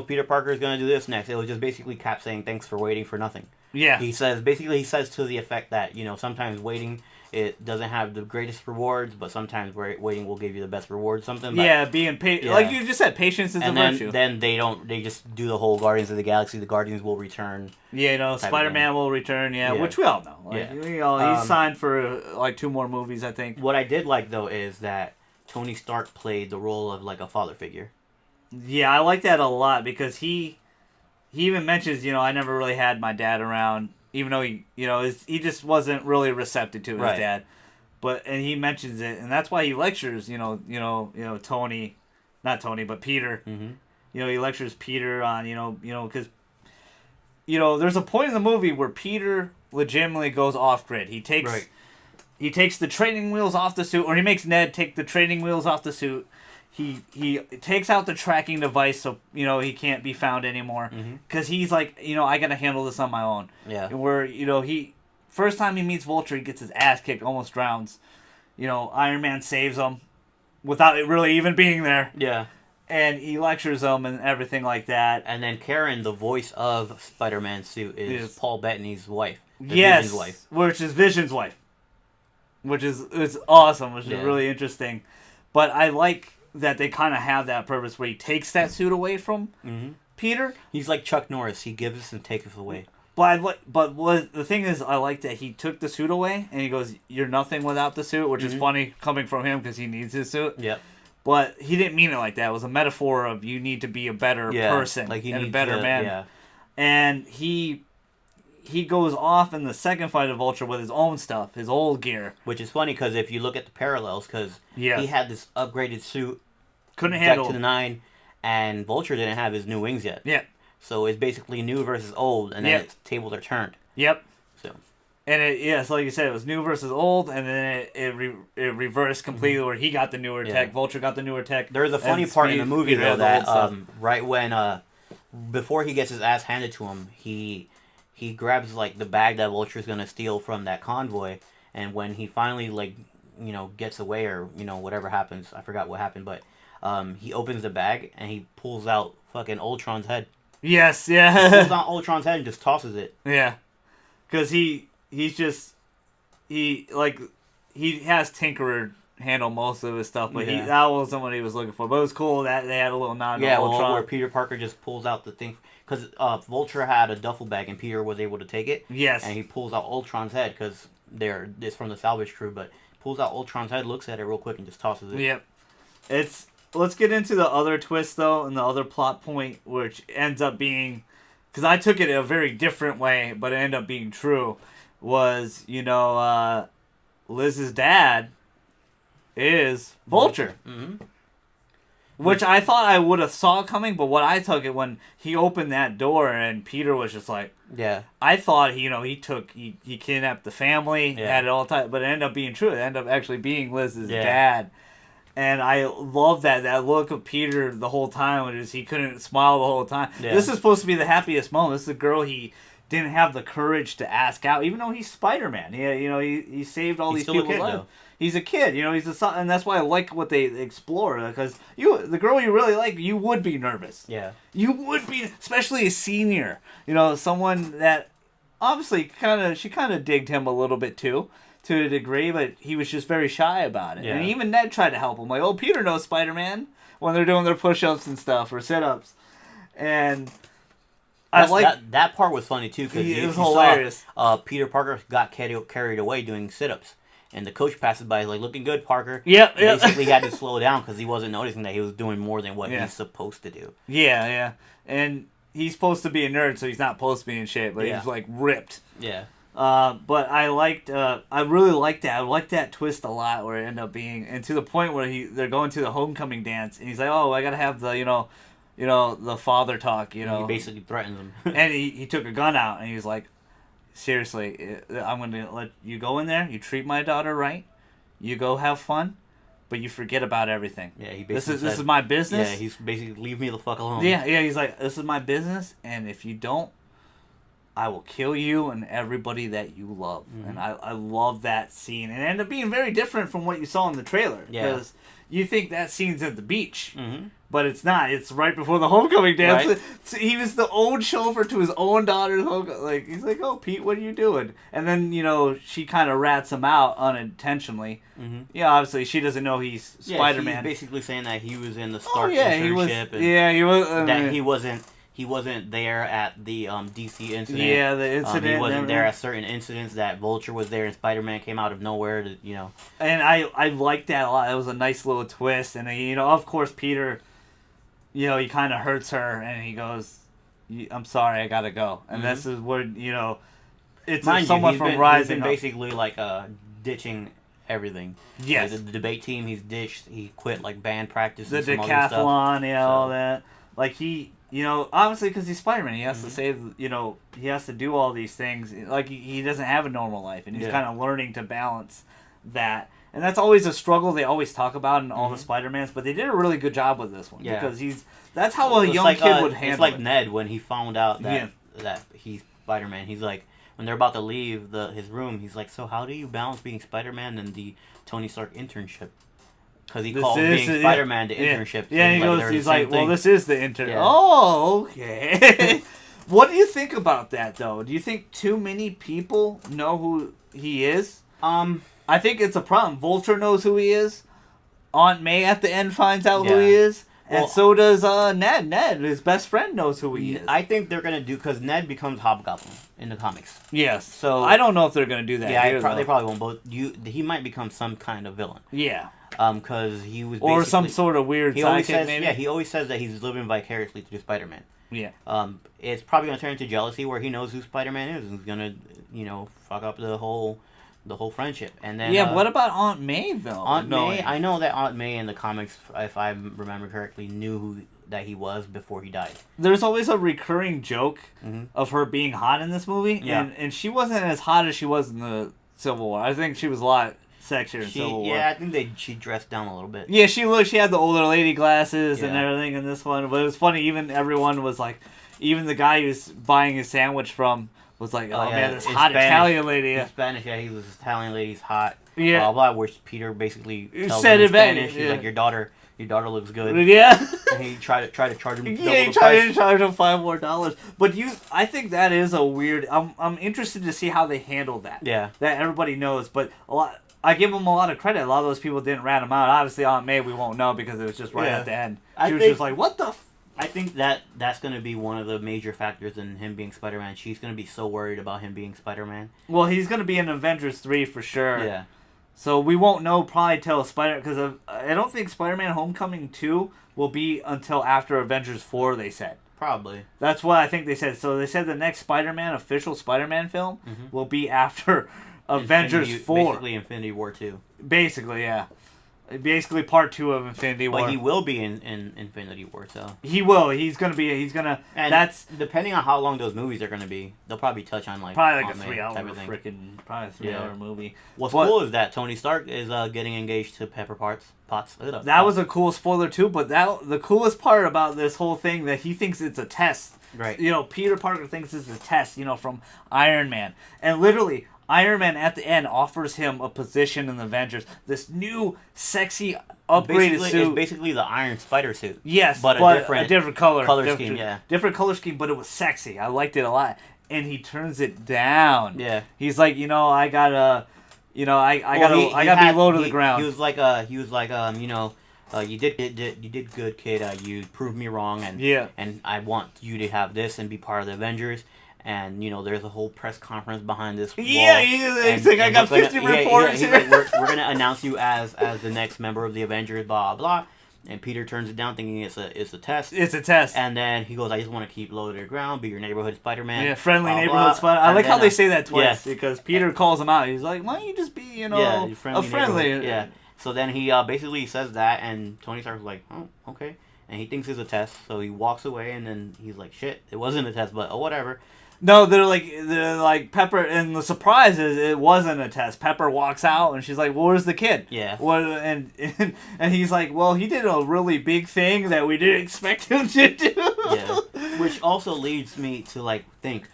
Peter Parker is going to do this next. It was just basically Cap saying thanks for waiting for nothing. Yeah. He says to the effect that, sometimes waiting, it doesn't have the greatest rewards, but sometimes waiting will give you the best rewards. Something. Being patient. Like you just said, patience is a virtue. Then they just do the whole Guardians of the Galaxy. The Guardians will return. Yeah, Spider-Man will return. Yeah, which we all know. Like, he's signed for 2 more movies, I think. What I did like though is that Tony Stark played the role of like a father figure. Yeah, I like that a lot because he even mentions, I never really had my dad around. Even though he just wasn't really receptive to his dad, and he mentions it, and that's why he lectures. Tony, not Tony, but Peter. Mm-hmm. He lectures Peter on because there's a point in the movie where Peter legitimately goes off grid. He takes the training wheels off the suit, or he makes Ned take the training wheels off the suit. He takes out the tracking device so he can't be found anymore because he's like I gotta handle this on my own. Yeah. Where he first time he meets Vulture, he gets his ass kicked, almost drowns. Iron Man saves him without it really even being there. Yeah. And he lectures him and everything like that. And then Karen, the voice of Spider-Man's suit, is Paul Bettany's wife. Vision's wife. Which is Vision's wife. It's awesome, which is really interesting. But I like that they kind of have that purpose where he takes that suit away from Peter. He's like Chuck Norris. He gives and takes away. But the thing is, I like that he took the suit away and he goes, "You're nothing without the suit," which is funny coming from him because he needs his suit. Yep. But he didn't mean it like that. It was a metaphor of you need to be a better person and a better man. Yeah. And he goes off in the second fight of Vulture with his own stuff, his old gear. Which is funny because if you look at the parallels, because he had this upgraded suit. Couldn't handle to the 9, and Vulture didn't have his new wings yet. Yeah. So it's basically new versus old, and then its tables are turned. Yep. So. And so like you said, it was new versus old, and then it reversed completely where he got the newer tech, Vulture got the newer tech. There's a funny part in the movie though that right when before he gets his ass handed to him, he grabs like the bag that Vulture's gonna steal from that convoy, and when he finally gets away or whatever happens, I forgot what happened, but. He opens the bag and he pulls out fucking Ultron's head. Yes, yeah. He pulls out Ultron's head and just tosses it. Yeah, because he has Tinkerer handle most of his stuff, but Yeah. that wasn't what he was looking for. But it was cool that they had a little nod to Yeah, Ultron. where Peter Parker just pulls out the thing. Because Vulture had a duffel bag and Peter was able to take it. Yes. And he pulls out Ultron's head because it's from the salvage crew, but pulls out Ultron's head, looks at it real quick, and just tosses it. Yep. Let's get into the other twist, though, and the other plot point, which ends up being... Because I took it a very different way, but it ended up being true, was, Liz's dad is Vulture. Mm-hmm. Which I thought I would have saw coming, but what I took it when he opened that door and Peter was just like, yeah, I thought he kidnapped the family, had it all time, but it ended up being true. It ended up actually being Liz's dad, and I love that look of Peter the whole time, which is he couldn't smile the whole time. Yeah. This is supposed to be the happiest moment. This is the girl he didn't have the courage to ask out, even though he's Spider-Man. He saved all these people's lives. He's a kid, he's a son, and that's why I like what they explore, because the girl you really like, you would be nervous. Yeah. You would be, especially a senior. Someone that obviously she kind of digged him a little bit too, to a degree, but he was just very shy about it. Yeah. And even Ned tried to help him, like, oh, Peter knows Spider-Man, when they're doing their push-ups and stuff, or sit-ups. And that part was funny too, because it was hilarious. Peter Parker got carried away doing sit-ups. And the coach passes by, like, looking good, Parker. Yep. Basically, he had to slow down because he wasn't noticing that he was doing more than what he's supposed to do. Yeah. And he's supposed to be a nerd, so he's not supposed to be in shape, but he's, like, ripped. Yeah. But I really liked that. I liked that twist a lot, where it ended up being, and to the point where they're going to the homecoming dance, and he's like, oh, I gotta have the, the father talk, He basically threatens him. And he took a gun out, and he was like, seriously, I'm going to let you go in there. You treat my daughter right. You go have fun, but you forget about everything. Yeah, he basically this is my business. Yeah, he's basically, leave me the fuck alone. Yeah, he's like, this is my business, and if you don't, I will kill you and everybody that you love. Mm-hmm. And I love that scene. And it ended up being very different from what you saw in the trailer. Because you think that scene's at the beach. Mm-hmm. But it's not. It's right before the homecoming dance. Right. So he was the own chauffeur to his own daughter's homecoming. Like, he's like, oh, Pete, what are you doing? And then, she kind of rats him out unintentionally. Mm-hmm. Yeah, obviously, she doesn't know he's Spider-Man. He's basically saying that he was in the Stark internship. He was. That he wasn't there at the DC incident. Yeah, the incident. He wasn't there at certain incidents. That Vulture was there and Spider-Man came out of nowhere. And I liked that a lot. It was a nice little twist. And, of course, Peter... he kind of hurts her, and he goes, I'm sorry, I gotta go. And this is where, it's someone from Rising. He's been basically, like, ditching everything. Yes. Like, the debate team, he's ditched. He quit, like, band practice the and some decathlon, other stuff. All that. Like, he, obviously, because he's Spider-Man, he has to save, he has to do all these things. Like, he doesn't have a normal life, and he's kind of learning to balance that. And that's always a struggle they always talk about in all the Spider-Mans, but they did a really good job with this one. Yeah. Because that's how a young kid would handle it. It's like Ned when he found out that he's Spider-Man. He's like, when they're about to leave his room, he's like, so how do you balance being Spider-Man and the Tony Stark internship? Because he calls being Spider-Man the internship. Yeah, he's like, well, this is the intern. Yeah. Oh, okay. What do you think about that, though? Do you think too many people know who he is? I think it's a problem. Vulture knows who he is. Aunt May at the end finds out who he is. And so does Ned. Ned, his best friend, knows who he is. I think they're going to do... Because Ned becomes Hobgoblin in the comics. Yes. So I don't know if they're going to do that. Yeah, they probably won't. But he might become some kind of villain. Yeah. Because he was or some sort of weird sidekick, maybe? Yeah, he always says that he's living vicariously through Spider-Man. Yeah. It's probably going to turn into jealousy where he knows who Spider-Man is and he's going to, fuck up the whole friendship. And then what about Aunt May though? Aunt May, I know that Aunt May in the comics, if I remember correctly, knew that he was before he died. There's always a recurring joke of her being hot in this movie, and she wasn't as hot as she was in the Civil War. I think she was a lot sexier in Civil War. Yeah, I think she dressed down a little bit. Yeah, she had the older lady glasses and everything in this one, but it was funny. Even everyone was like, even the guy who was buying his sandwich from was like, oh man, this hot Spanish, Italian lady. In Spanish, he was Italian lady's hot. Yeah. Blah, blah, where Peter basically tells him in Spanish, he's like, your daughter looks good. Yeah. And he tried to charge him double he tried to charge him $5 more. But I think that is a weird, I'm interested to see how they handle that. Yeah. That everybody knows, but I give him a lot of credit. A lot of those people didn't rat him out. Obviously, Aunt May, we won't know because it was just right Yeah. at the end. I She was think- just like, what the I think that's going to be one of the major factors in him being Spider-Man. She's going to be so worried about him being Spider-Man. Well, he's going to be in Avengers 3 for sure. Yeah. So we won't know probably till because I don't think Spider-Man Homecoming 2 will be until after Avengers 4, they said. Probably. That's what I think they said. So they said the next Spider-Man, official Spider-Man film, will be after Avengers 4. Basically Infinity War 2. Basically, yeah. Basically part 2 of Infinity War. But he will be in Infinity War, so. He will. He's gonna. And that's depending on how long those movies are going to be, they'll probably touch on probably like a Aunt May 3 hour type of thing. probably a 3 hour movie. What's But- cool is that Tony Stark is getting engaged to Pepper Potts. That was a cool spoiler too, but the coolest part about this whole thing that he thinks it's a test. Right. You know, Peter Parker thinks it's a test, from Iron Man. And literally, Iron Man at the end offers him a position in the Avengers. This new, sexy, upgraded suit. It's basically the Iron Spider suit. Yes, but a different different color scheme, yeah. Different color scheme, but it was sexy. I liked it a lot. And he turns it down. Yeah. He's like, I gotta, I gotta be low to the ground. He was like, you did good, kid. You proved me wrong, and I want you to have this and be part of the Avengers. And there's a whole press conference behind this. Yeah, he's like, I got 50 reporters here. Like, we're gonna announce you as the next member of the Avengers. Blah blah. And Peter turns it down, thinking it's a test. It's a test. And then he goes, I just want to keep low to the ground, be your neighborhood Spider-Man. Yeah, friendly blah, neighborhood blah. Spider. I like how they say that Yeah. twice because Peter calls him out. He's like, why don't you just be, a friendly. Yeah. So then he basically says that, and Tony Stark's like, oh, okay. And he thinks it's a test, so he walks away, and then he's like, shit, it wasn't a test, but whatever. No, they're like Pepper, and the surprise is it wasn't a test. Pepper walks out, and she's like, well, "Where's the kid?" Yeah. What? And he's like, "Well, he did a really big thing that we didn't expect him to do." Yeah. Which also leads me to think.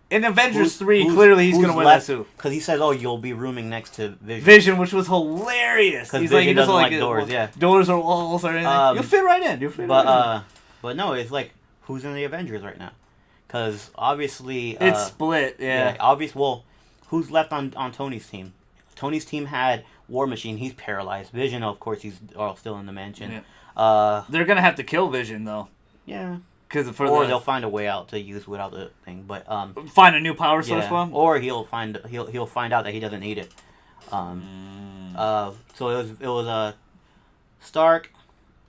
In Avengers 3, clearly he's gonna win that suit because he says, "Oh, you'll be rooming next to Vision." Vision, which was hilarious. Because He's Vision he doesn't like it, doors. Yeah. Doors or walls or anything. You'll fit right in. But no, it's like who's in the Avengers right now? Because obviously it's split. Yeah. Well, who's left on Tony's team? Tony's team had War Machine. He's paralyzed. Vision, of course, he's still in the mansion. Yeah. They're gonna have to kill Vision though. Yeah. Or they'll find a way out to use without the thing. But find a new power source for him. Or he'll find out that he doesn't need it. So it was Stark,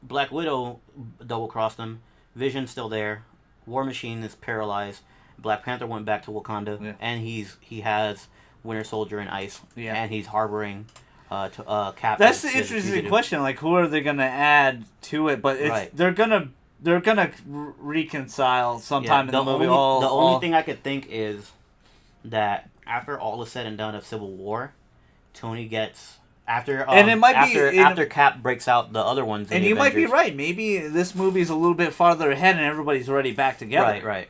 Black Widow double crossed him. Vision's still there. War Machine is paralyzed. Black Panther went back to Wakanda, and he has Winter Soldier and Ice, and he's harboring Cap. That's the interesting question. Like, who are they gonna add to it? But they're gonna reconcile sometime in the movie. The only thing I could think is that after all is said and done of Civil War, Tony gets after Cap breaks out the other ones. And you might be right. Maybe this movie's a little bit farther ahead, and everybody's already back together. Right.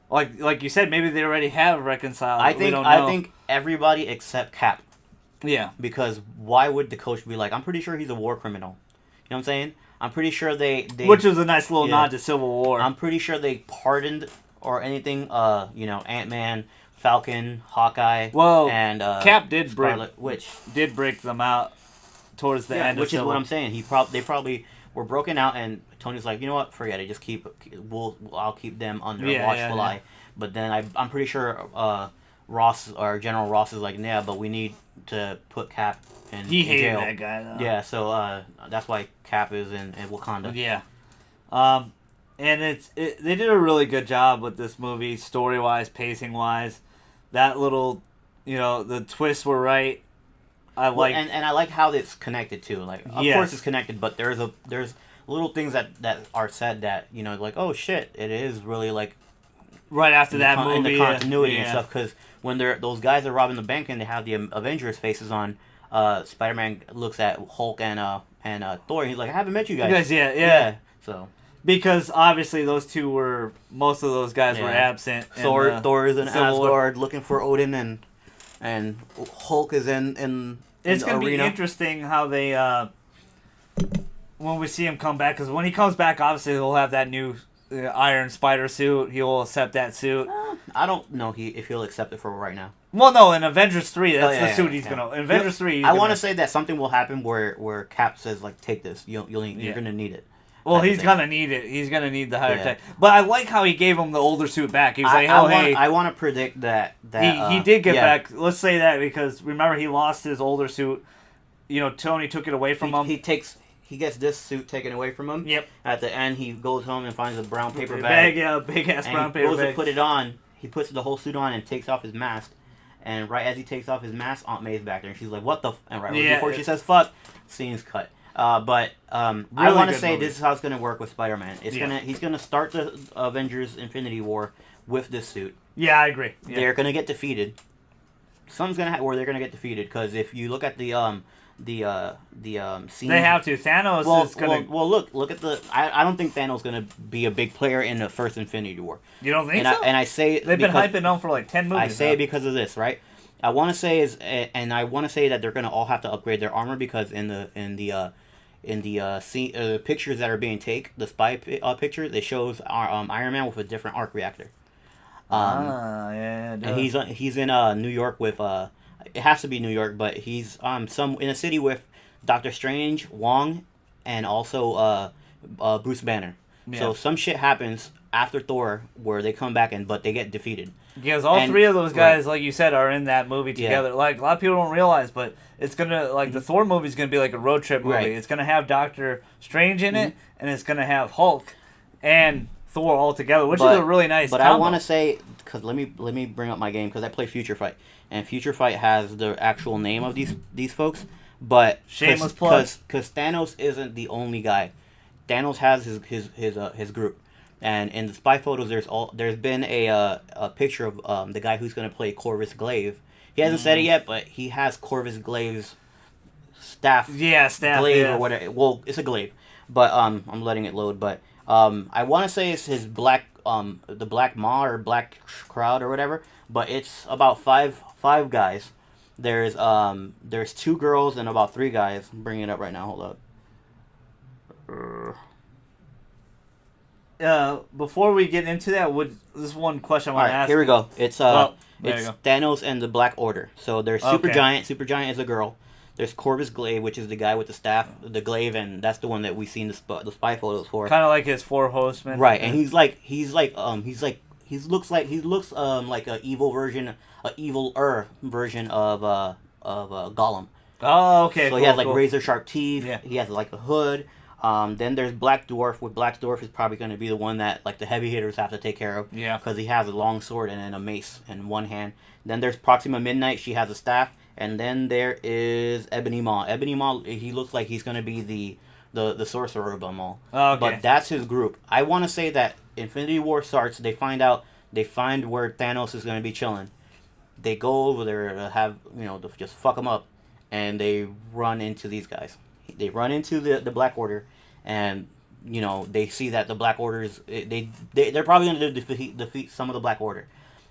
Like you said, maybe they already have reconciled. I think everybody except Cap. Yeah. Because why would the coach be like, I'm pretty sure he's a war criminal. You know what I'm saying? I'm pretty sure they which was a nice little nod to Civil War. I'm pretty sure they pardoned or anything. Ant-Man, Falcon, Hawkeye. Well, and Cap did break them out towards the end. Which is what I'm saying. They probably were broken out, and Tony's like, you know what? Forget it. Just I'll keep them under watchful eye. But then I'm pretty sure Ross or General Ross is like, yeah, but we need to put Cap in jail. He hated that guy though. Yeah, so that's why Cap is in Wakanda. Yeah. And they did a really good job with this movie, story wise, pacing wise. That little, the twists were right. I like how it's connected too. Like, of course it's connected, but there's little things that are said that like, oh shit, it is really like right after that movie, in the continuity and stuff. Because when those guys are robbing the bank and they have the Avengers faces on, Spider-Man looks at Hulk and Thor, and he's like, I haven't met you guys. Yeah. So. Because obviously most of those guys were absent. Thor is in Asgard looking for Odin, and Hulk is in it's going to be interesting how they, when we see him come back, because when he comes back, obviously he'll have that new Iron Spider suit. He will accept that suit. I don't know if he'll accept it for right now. Well, no, in Avengers 3, that's yeah, the suit yeah, he's yeah. gonna. In Avengers 3, I want to say that something will happen where Cap says like, take this, you're gonna need it. Well, type of he's thing. gonna need it. He's gonna need the higher Yeah. tech. But I like how he gave him the older suit back. He was like, "Oh, hey." I want to predict that He did get yeah. back. Let's say that because remember he lost his older suit. You know, Tony took it away from him. He gets this suit taken away from him. Yep. At the end, he goes home and finds a brown paper bag. Yeah, big ass brown and paper goes bag. to put it on. He puts the whole suit on and takes off his mask. And right as he takes off his mask, Aunt May's back there, and she's like, "What the?" And right before she says "fuck," scene's cut. I want to say movie. this is how it's gonna work with Spider-Man. He's gonna start the Avengers Infinity War with this suit. Yeah, I agree. Yeah. They're gonna get defeated. Something's gonna where they're gonna get defeated because if you look at the scene, They have to. Thanos is gonna. Well, look at the. I don't think Thanos is gonna be a big player in the first Infinity War. You don't think and so? I say they've been hyping him for like 10 movies. I say it because of this, right? I want to say that they're gonna all have to upgrade their armor because in the pictures that are being taken, the spy pictures, it shows Iron Man with a different arc reactor. Yeah. And he's in New York with it has to be New York, but he's in a city with Doctor Strange, Wong, and also Bruce Banner. Yeah. So some shit happens after Thor where they come back but they get defeated. Because all three of those guys, like you said, are in that movie together. Yeah. Like a lot of people don't realize, but it's gonna the Thor movie is gonna be like a road trip movie. Right. It's gonna have Doctor Strange in it, and it's gonna have Hulk and Thor all together, which is a really nice. But combo. I want to say, because let me bring up my game because I play Future Fight, and Future Fight has the actual name of these folks. But shameless plug, because Thanos isn't the only guy. Thanos has his group. And in the spy photos, there's been a picture of the guy who's going to play Corvus Glaive. He hasn't said it yet, but he has Corvus Glaive's staff. Yeah, staff. Glaive or whatever. Well, it's a glaive, but I'm letting it load. But I want to say it's his the Black Maw or Black Crowd or whatever. But it's about five guys. There's 2 girls and about 3 guys. I'm bringing it up right now. Hold up. Before we get into that, this one question I want to ask. Here we go. It's Thanos and the Black Order. So there's Supergiant. Supergiant is a girl. There's Corvus Glaive, which is the guy with the staff, the glaive, and that's the one that we've seen the spy photos for. Kind of like his 4 horsemen. Right, and he looks like a evil version, version of Gollum. Oh, okay. So he has razor sharp teeth. Yeah. He has like a hood. Then there's Black Dwarf. With Black Dwarf is probably going to be the one that the heavy hitters have to take care of. Yeah. Because he has a long sword and then a mace in one hand. Then there's Proxima Midnight. She has a staff. And then there is Ebony Maw. Ebony Maw, he looks like he's going to be the sorcerer of them all. Oh, okay. But that's his group. I want to say that Infinity War starts. They find where Thanos is going to be chilling. They go over there to have to just fuck him up, and they run into these guys. They run into the Black Order, and they see that the Black Order is they're probably going to defeat some of the Black Order,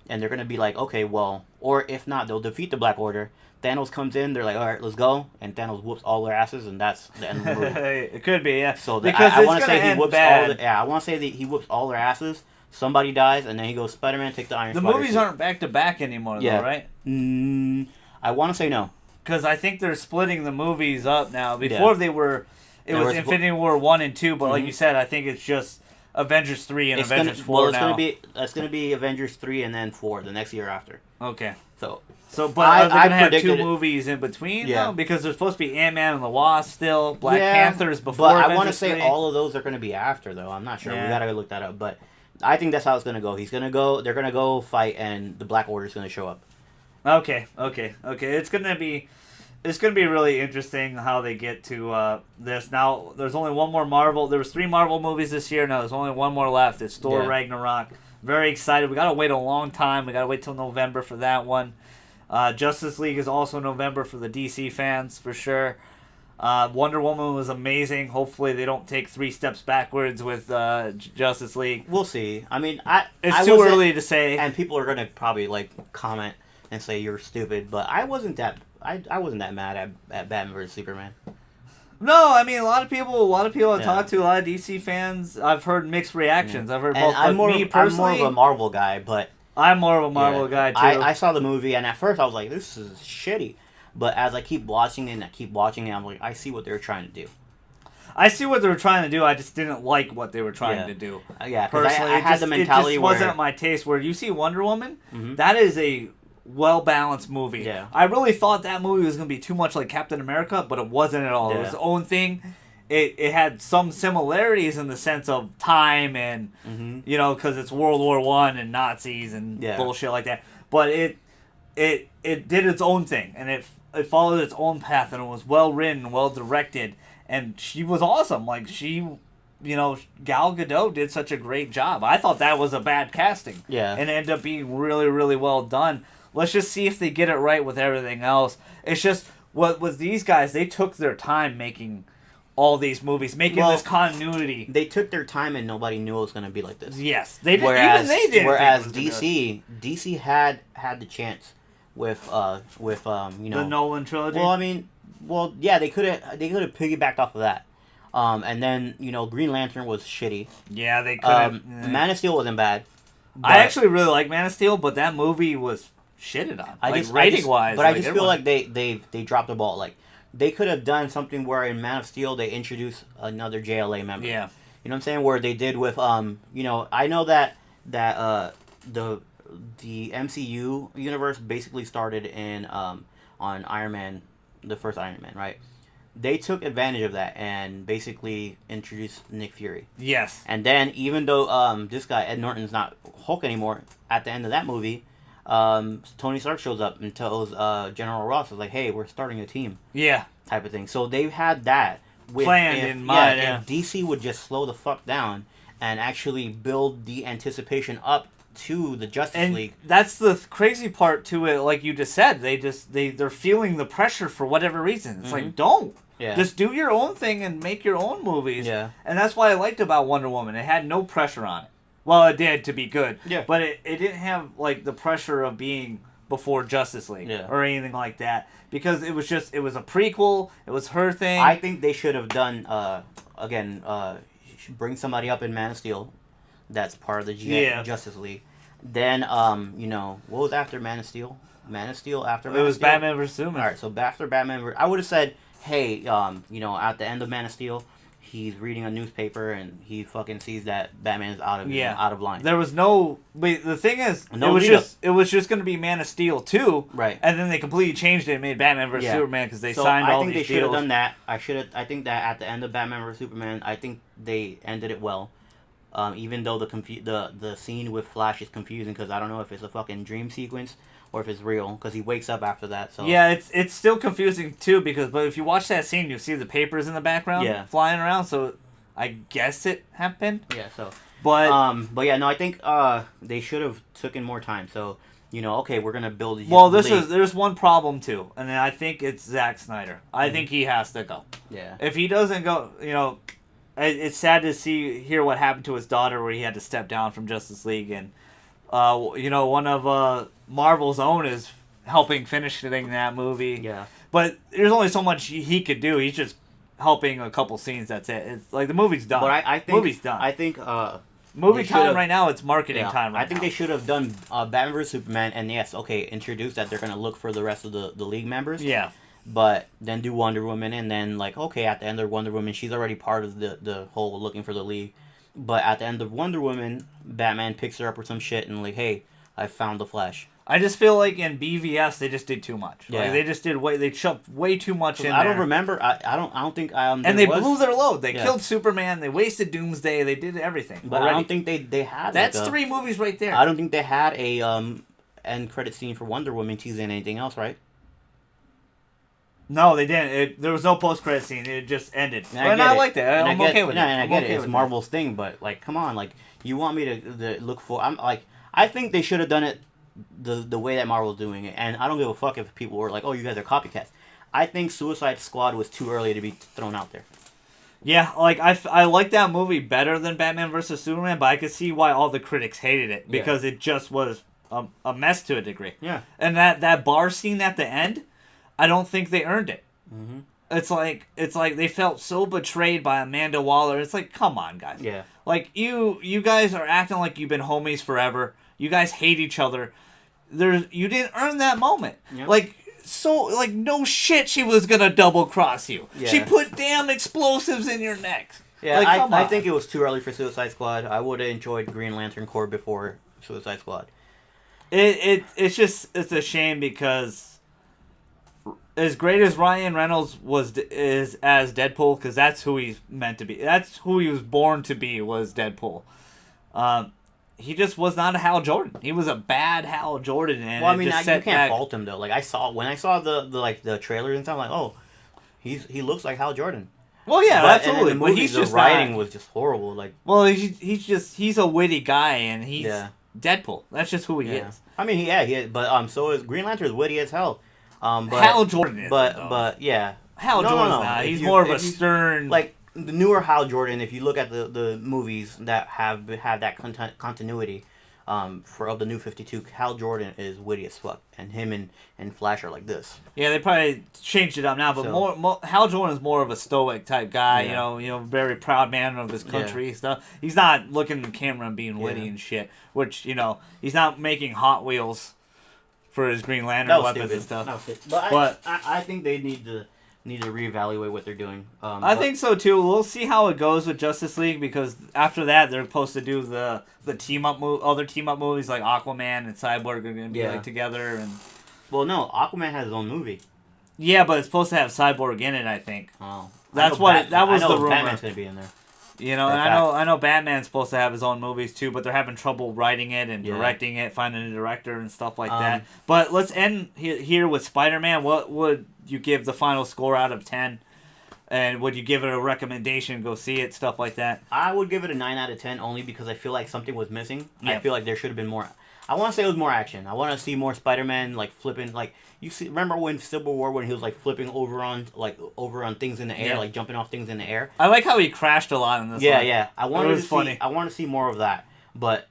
and they're going to be like, okay, well, or if not, they'll defeat the Black Order. Thanos comes in, they're like, all right, let's go, and Thanos whoops all their asses, and that's the end of the movie. It could be, yeah. So I want to say he whoops I want to say that he whoops all their asses. Somebody dies, and then he goes, Spider-Man, take the Iron Spider. The movies aren't back to back anymore, though, right? I want to say no. Because I think they're splitting the movies up now. Before they were, it was Infinity War 1 and 2, but like you said, I think it's just Avengers 3 and Avengers 4 now. It's gonna be Avengers 3 and then 4 the next year after. Okay. But are they gonna have 2 movies in between? Yeah. Though? Because there's supposed to be Ant-Man and the Wasp still, Black Panther's before. But Avengers I want to say 3. all of those are gonna be after though. I'm not sure. We gotta look that up. But I think that's how it's gonna go. They're gonna go fight, and the Black Order's gonna show up. Okay. It's gonna be really interesting how they get to this. Now, there's only one more Marvel. There was 3 Marvel movies this year. Now there's only one more left. It's Thor Ragnarok. Very excited. We gotta wait a long time. We gotta wait till November for that one. Justice League is also November for the DC fans for sure. Wonder Woman was amazing. Hopefully they don't take 3 steps backwards with Justice League. We'll see. I mean, it's too early to say. And people are gonna probably comment and say you're stupid, but I wasn't that mad at Batman vs Superman. No, I mean a lot of people I've talked to, a lot of DC fans. I've heard mixed reactions. I've heard both. I'm more of a Marvel guy, but I'm more of a Marvel guy too. I saw the movie, and at first I was like, this is shitty. But as I keep watching it and I keep watching it, I'm like, I see what they're trying to do. I see what they were trying to do. I just didn't like what they were trying to do. Yeah, personally, I had the mentality it just wasn't my taste. Where you see Wonder Woman, that is a well-balanced movie. Yeah. I really thought that movie was going to be too much like Captain America, but it wasn't at all. Yeah. It was its own thing. It had some similarities in the sense of time and, you know, because it's World War I and Nazis and bullshit like that. But it did its own thing, and it followed its own path, and it was well-written, well-directed, and she was awesome. Like, Gal Gadot did such a great job. I thought that was a bad casting. Yeah. And it ended up being really, really well done. Let's just see if they get it right with everything else. It's just, with these guys, they took their time making all these movies, making this continuity. They took their time and nobody knew it was going to be like this. Yes. They did. Even they did. Whereas DC had the chance with the Nolan trilogy. Well, yeah, they could have piggybacked off of that. And then, Green Lantern was shitty. Yeah, they could have. Man of Steel wasn't bad. I actually really like Man of Steel, but that movie was shitted on. Rating-wise. I just feel like they dropped the ball. Like, they could have done something where in Man of Steel they introduced another JLA member. Yeah. You know what I'm saying? Where they did with, I know that the MCU universe basically started in on Iron Man, the first Iron Man, right? They took advantage of that and basically introduced Nick Fury. Yes. And then, even though this guy, Ed Norton's not Hulk anymore, at the end of that movie, Tony Stark shows up and tells General Ross, like, hey, we're starting a team. Yeah. Type of thing. So they've had that. Planned in mind. Yeah, if DC would just slow the fuck down and actually build the anticipation up to the Justice League. That's the crazy part to it, like you just said. They're feeling the pressure for whatever reason. It's like, don't. Yeah. Just do your own thing and make your own movies. Yeah. And that's what I liked about Wonder Woman. It had no pressure on it. Well, it did, to be good. Yeah. But it didn't have, like, the pressure of being before Justice League or anything like that. Because it was a prequel. It was her thing. I think they should have done, bring somebody up in Man of Steel that's part of the Justice League. Then, what was after Man of Steel? Man of Steel after Man of Steel? It was Batman vs. Superman. All right, so after Batman I would have said, hey, at the end of Man of Steel, he's reading a newspaper and he fucking sees that Batman's out of line. There was no... But the thing is, it was just going to be Man of Steel 2. Right. And then they completely changed it and made Batman vs. Superman because they signed all these deals. I think they should have done that. I think that at the end of Batman vs. Superman, I think they ended it well. Even though the scene with Flash is confusing because I don't know if it's a fucking dream sequence or if it's real, because he wakes up after that. So yeah, it's still confusing too, but if you watch that scene, you see the papers in the background flying around. So I guess it happened. Yeah. So, but yeah, no, I think they should have taken more time. So okay, we're gonna build. There's one problem too, and I think it's Zack Snyder. I think he has to go. Yeah. If he doesn't go, it's sad to hear what happened to his daughter, where he had to step down from Justice League, and one of Marvel's own is helping finishing that movie. Yeah. But there's only so much he could do. He's just helping a couple scenes. That's it. It's like the movie's done. But I think movie's done. I think movie time right now. It's marketing time. Right now. I think they should have done Batman vs Superman, and yes, okay, introduce that they're gonna look for the rest of the League members. Yeah. But then do Wonder Woman, and then at the end of Wonder Woman, she's already part of the whole looking for the League. But at the end of Wonder Woman, Batman picks her up with some shit and hey, I found the Flash. I just feel like in BVS they just did too much. Yeah. They just did they shoved way too much in there. I don't remember. I don't think. And they blew their load. They killed Superman. They wasted Doomsday. They did everything. But already. I don't think they had. That's 3 movies right there. I don't think they had a end credit scene for Wonder Woman teasing anything else, right? No, they didn't. There was no post-credit scene. It just ended. And I like that. I'm okay with it. And I get it. It's Marvel's thing, but come on, you want me to look for? I think they should have done it the way that Marvel's doing it, and I don't give a fuck if people were like, "Oh, you guys are copycats." I think Suicide Squad was too early to be thrown out there. Yeah, I like that movie better than Batman vs Superman, but I could see why all the critics hated it because it just was a mess to a degree. Yeah, and that bar scene at the end. I don't think they earned it. Mm-hmm. It's like they felt so betrayed by Amanda Waller. It's like, come on, guys. Yeah. You guys are acting like you've been homies forever. You guys hate each other. You didn't earn that moment. Yep. Like no shit, she was gonna double cross you. Yeah. She put damn explosives in your neck. Yeah, Like, come I on. think it was too early for Suicide Squad. I would have enjoyed Green Lantern Corps before Suicide Squad. It's a shame because as great as Ryan Reynolds is as Deadpool, because that's who he's meant to be. That's who he was born to be, was Deadpool. He just was not a Hal Jordan. He was a bad Hal Jordan, and Well, I mean, it you just can't set back. fault him though. Like when I saw the trailers and stuff, I'm like, oh, he looks like Hal Jordan. Well, yeah, But, absolutely. And in the movie, but he's the just writing not, was just horrible. Like, well, he's a witty guy, and he's Yeah. Deadpool. That's just who he yeah. is. I mean, he is, but so is Green Lantern is witty as hell. But Hal Jordan is. but yeah, Hal No, Jordan's no. not. If He's you- more of a if you- stern. like the newer Hal Jordan. If you look at the movies that have that continuity, of the New 52, Hal Jordan is witty as fuck, and him and Flash are like this. Yeah, they probably changed it up now, but So- more Hal Jordan is more of a stoic type guy. Yeah. You know, very proud man of his country stuff. He's not looking at the camera and being witty and shit. Which he's not making Hot Wheels for his Green Lantern That was weapons stupid. and stuff. That was stupid. But I think they need to reevaluate what they're doing. I think so too. We'll see how it goes with Justice League, because after that they're supposed to do the team up other team up movies like Aquaman and Cyborg are going to be like together, and Well, no, Aquaman has his own movie. yeah, but it's supposed to have Cyborg in it. I think Oh, that's what that was I know the rumor. Batman's gonna be in there. And fact. I know Batman's supposed to have his own movies too, but they're having trouble writing it and Yeah. directing it, finding a director and stuff like that. But let's end here with Spider-Man. What would you give the final score out of 10? And would you give it a recommendation? Go see it, stuff like that. I would give it a 9 out of 10 only because I feel like something was missing. Yeah. I feel like there should have been more. I want to say it was more action. I want to see more Spider-Man like flipping remember when Civil War when he was like flipping over on things in the air, Yeah. like jumping off things in the air. I like how he crashed a lot in this one. Yeah. I wanted was to funny. see I want to see more of that. But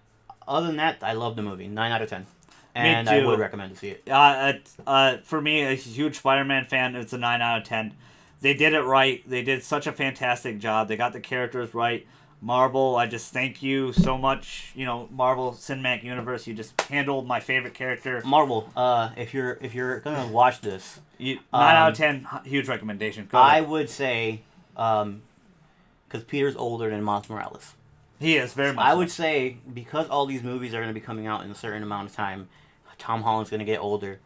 other than that, I love the movie. 9 out of 10. Me And too. I would recommend to see it. For me, a huge Spider-Man fan, it's a 9 out of 10. They did it right. They did such a fantastic job. They got the characters right. Marvel, I just thank you so much. Marvel Cinematic Universe, you just handled my favorite character. Marvel, if you're gonna watch this, 9 out of 10, huge recommendation. Go I ahead. would say, because Peter's older than Miles Morales. He is very much. I would say because all these movies are going to be coming out in a certain amount of time, Tom Holland's going to get older.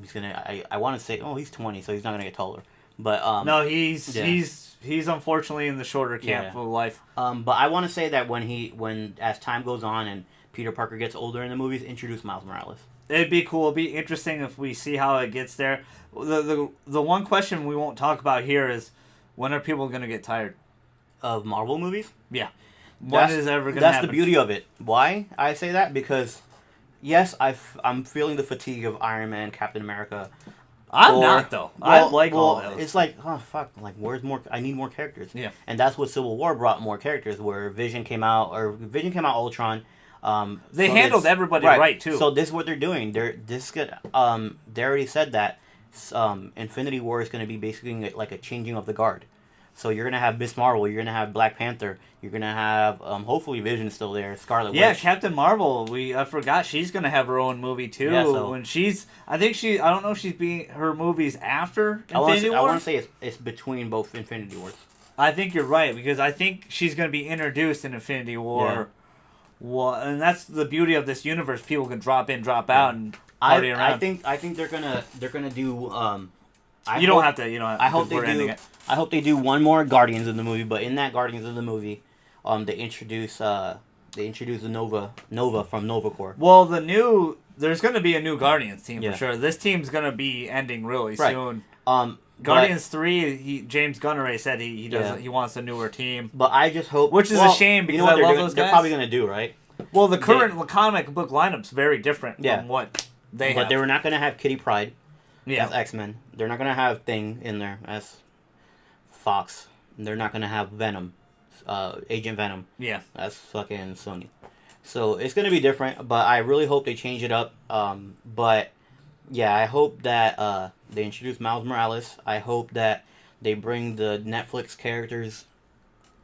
He's gonna. I want to say, he's 20, so he's not going to get taller. But no, he's unfortunately in the shorter camp of life. But I want to say that when as time goes on and Peter Parker gets older in the movies, introduce Miles Morales. It'd be cool. It'd be interesting if we see how it gets there. The one question we won't talk about here is, when are people going to get tired Of Marvel movies? Yeah. When is ever going to That's happen? the beauty of it. Why I say that? Because, yes, I'm feeling the fatigue of Iron Man, Captain America. I'm not, though. I like all those. It's like, oh, fuck. Like, where's more? I need more characters. Yeah. And that's what Civil War brought more characters, where Vision came out, Ultron. They handled everybody right, too. So this is what they're doing. They already said that Infinity War is going to be basically like a changing of the guard. So you're going to have Miss Marvel, you're going to have Black Panther, you're going to have, hopefully Vision still there, Scarlet Witch. Captain Marvel. I forgot she's gonna have her own movie too. Yeah, so- when I don't know if she's being her movies after Infinity War. I want to say it's between both Infinity Wars. I think you're right, because I think she's gonna be introduced in Infinity War. Well, and that's the beauty of this universe. People can drop in, drop out, and party around. I think they're gonna do. I don't have to. I hope they do. I hope they do one more Guardians of the movie, but in that Guardians of the movie, they introduce the Nova from Nova Corps. Well, there's going to be a new Guardians team Yeah. for sure. This team's going to be ending really Right. soon. Guardians. Guardians 3, James Gunn already said he doesn't. He wants a newer team. But I just hope, Which is a shame, because I love those They're guys. probably gonna do right. Well, the current comic book lineup's very different from what they have. But they were not gonna have Kitty Pryde as yeah. X-Men. They're not gonna have Thing in there as Fox. They're not gonna have Venom, Agent Venom. Yeah. That's fucking Sony. So it's gonna be different, but I really hope they change it up. But yeah, I hope that they introduce Miles Morales. I hope that they bring the Netflix characters,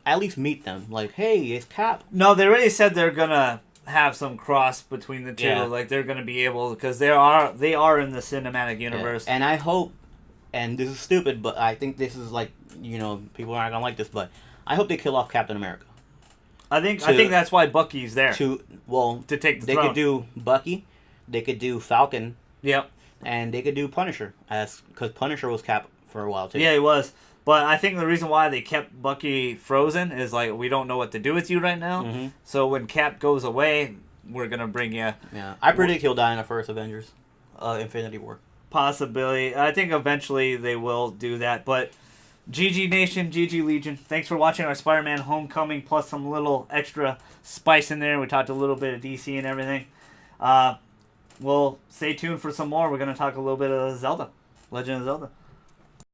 at least meet them. Like, hey, it's Cap. No, they already said they're gonna have some cross between the two. Yeah. Like they're gonna be able because they are in the cinematic universe. Yeah. And I hope, and this is stupid, but I think this is like people aren't gonna like this, but I hope they kill off Captain America. I think that's why Bucky's there To take the they throne. could do Bucky, they could do Falcon, Yep. and they could do Punisher because Punisher was Cap for a while too. Yeah, he was. But I think the reason why they kept Bucky frozen is like we don't know what to do with you right now. Mm-hmm. So when Cap goes away, we're gonna bring you. Yeah, I predict he'll die in the first Avengers, Infinity War. Possibility. I think eventually they will do that. But GG Nation, GG Legion. Thanks for watching our Spider-Man Homecoming plus some little extra spice in there. We talked a little bit of DC and everything. We'll stay tuned for some more. We're gonna talk a little bit of Zelda, Legend of Zelda.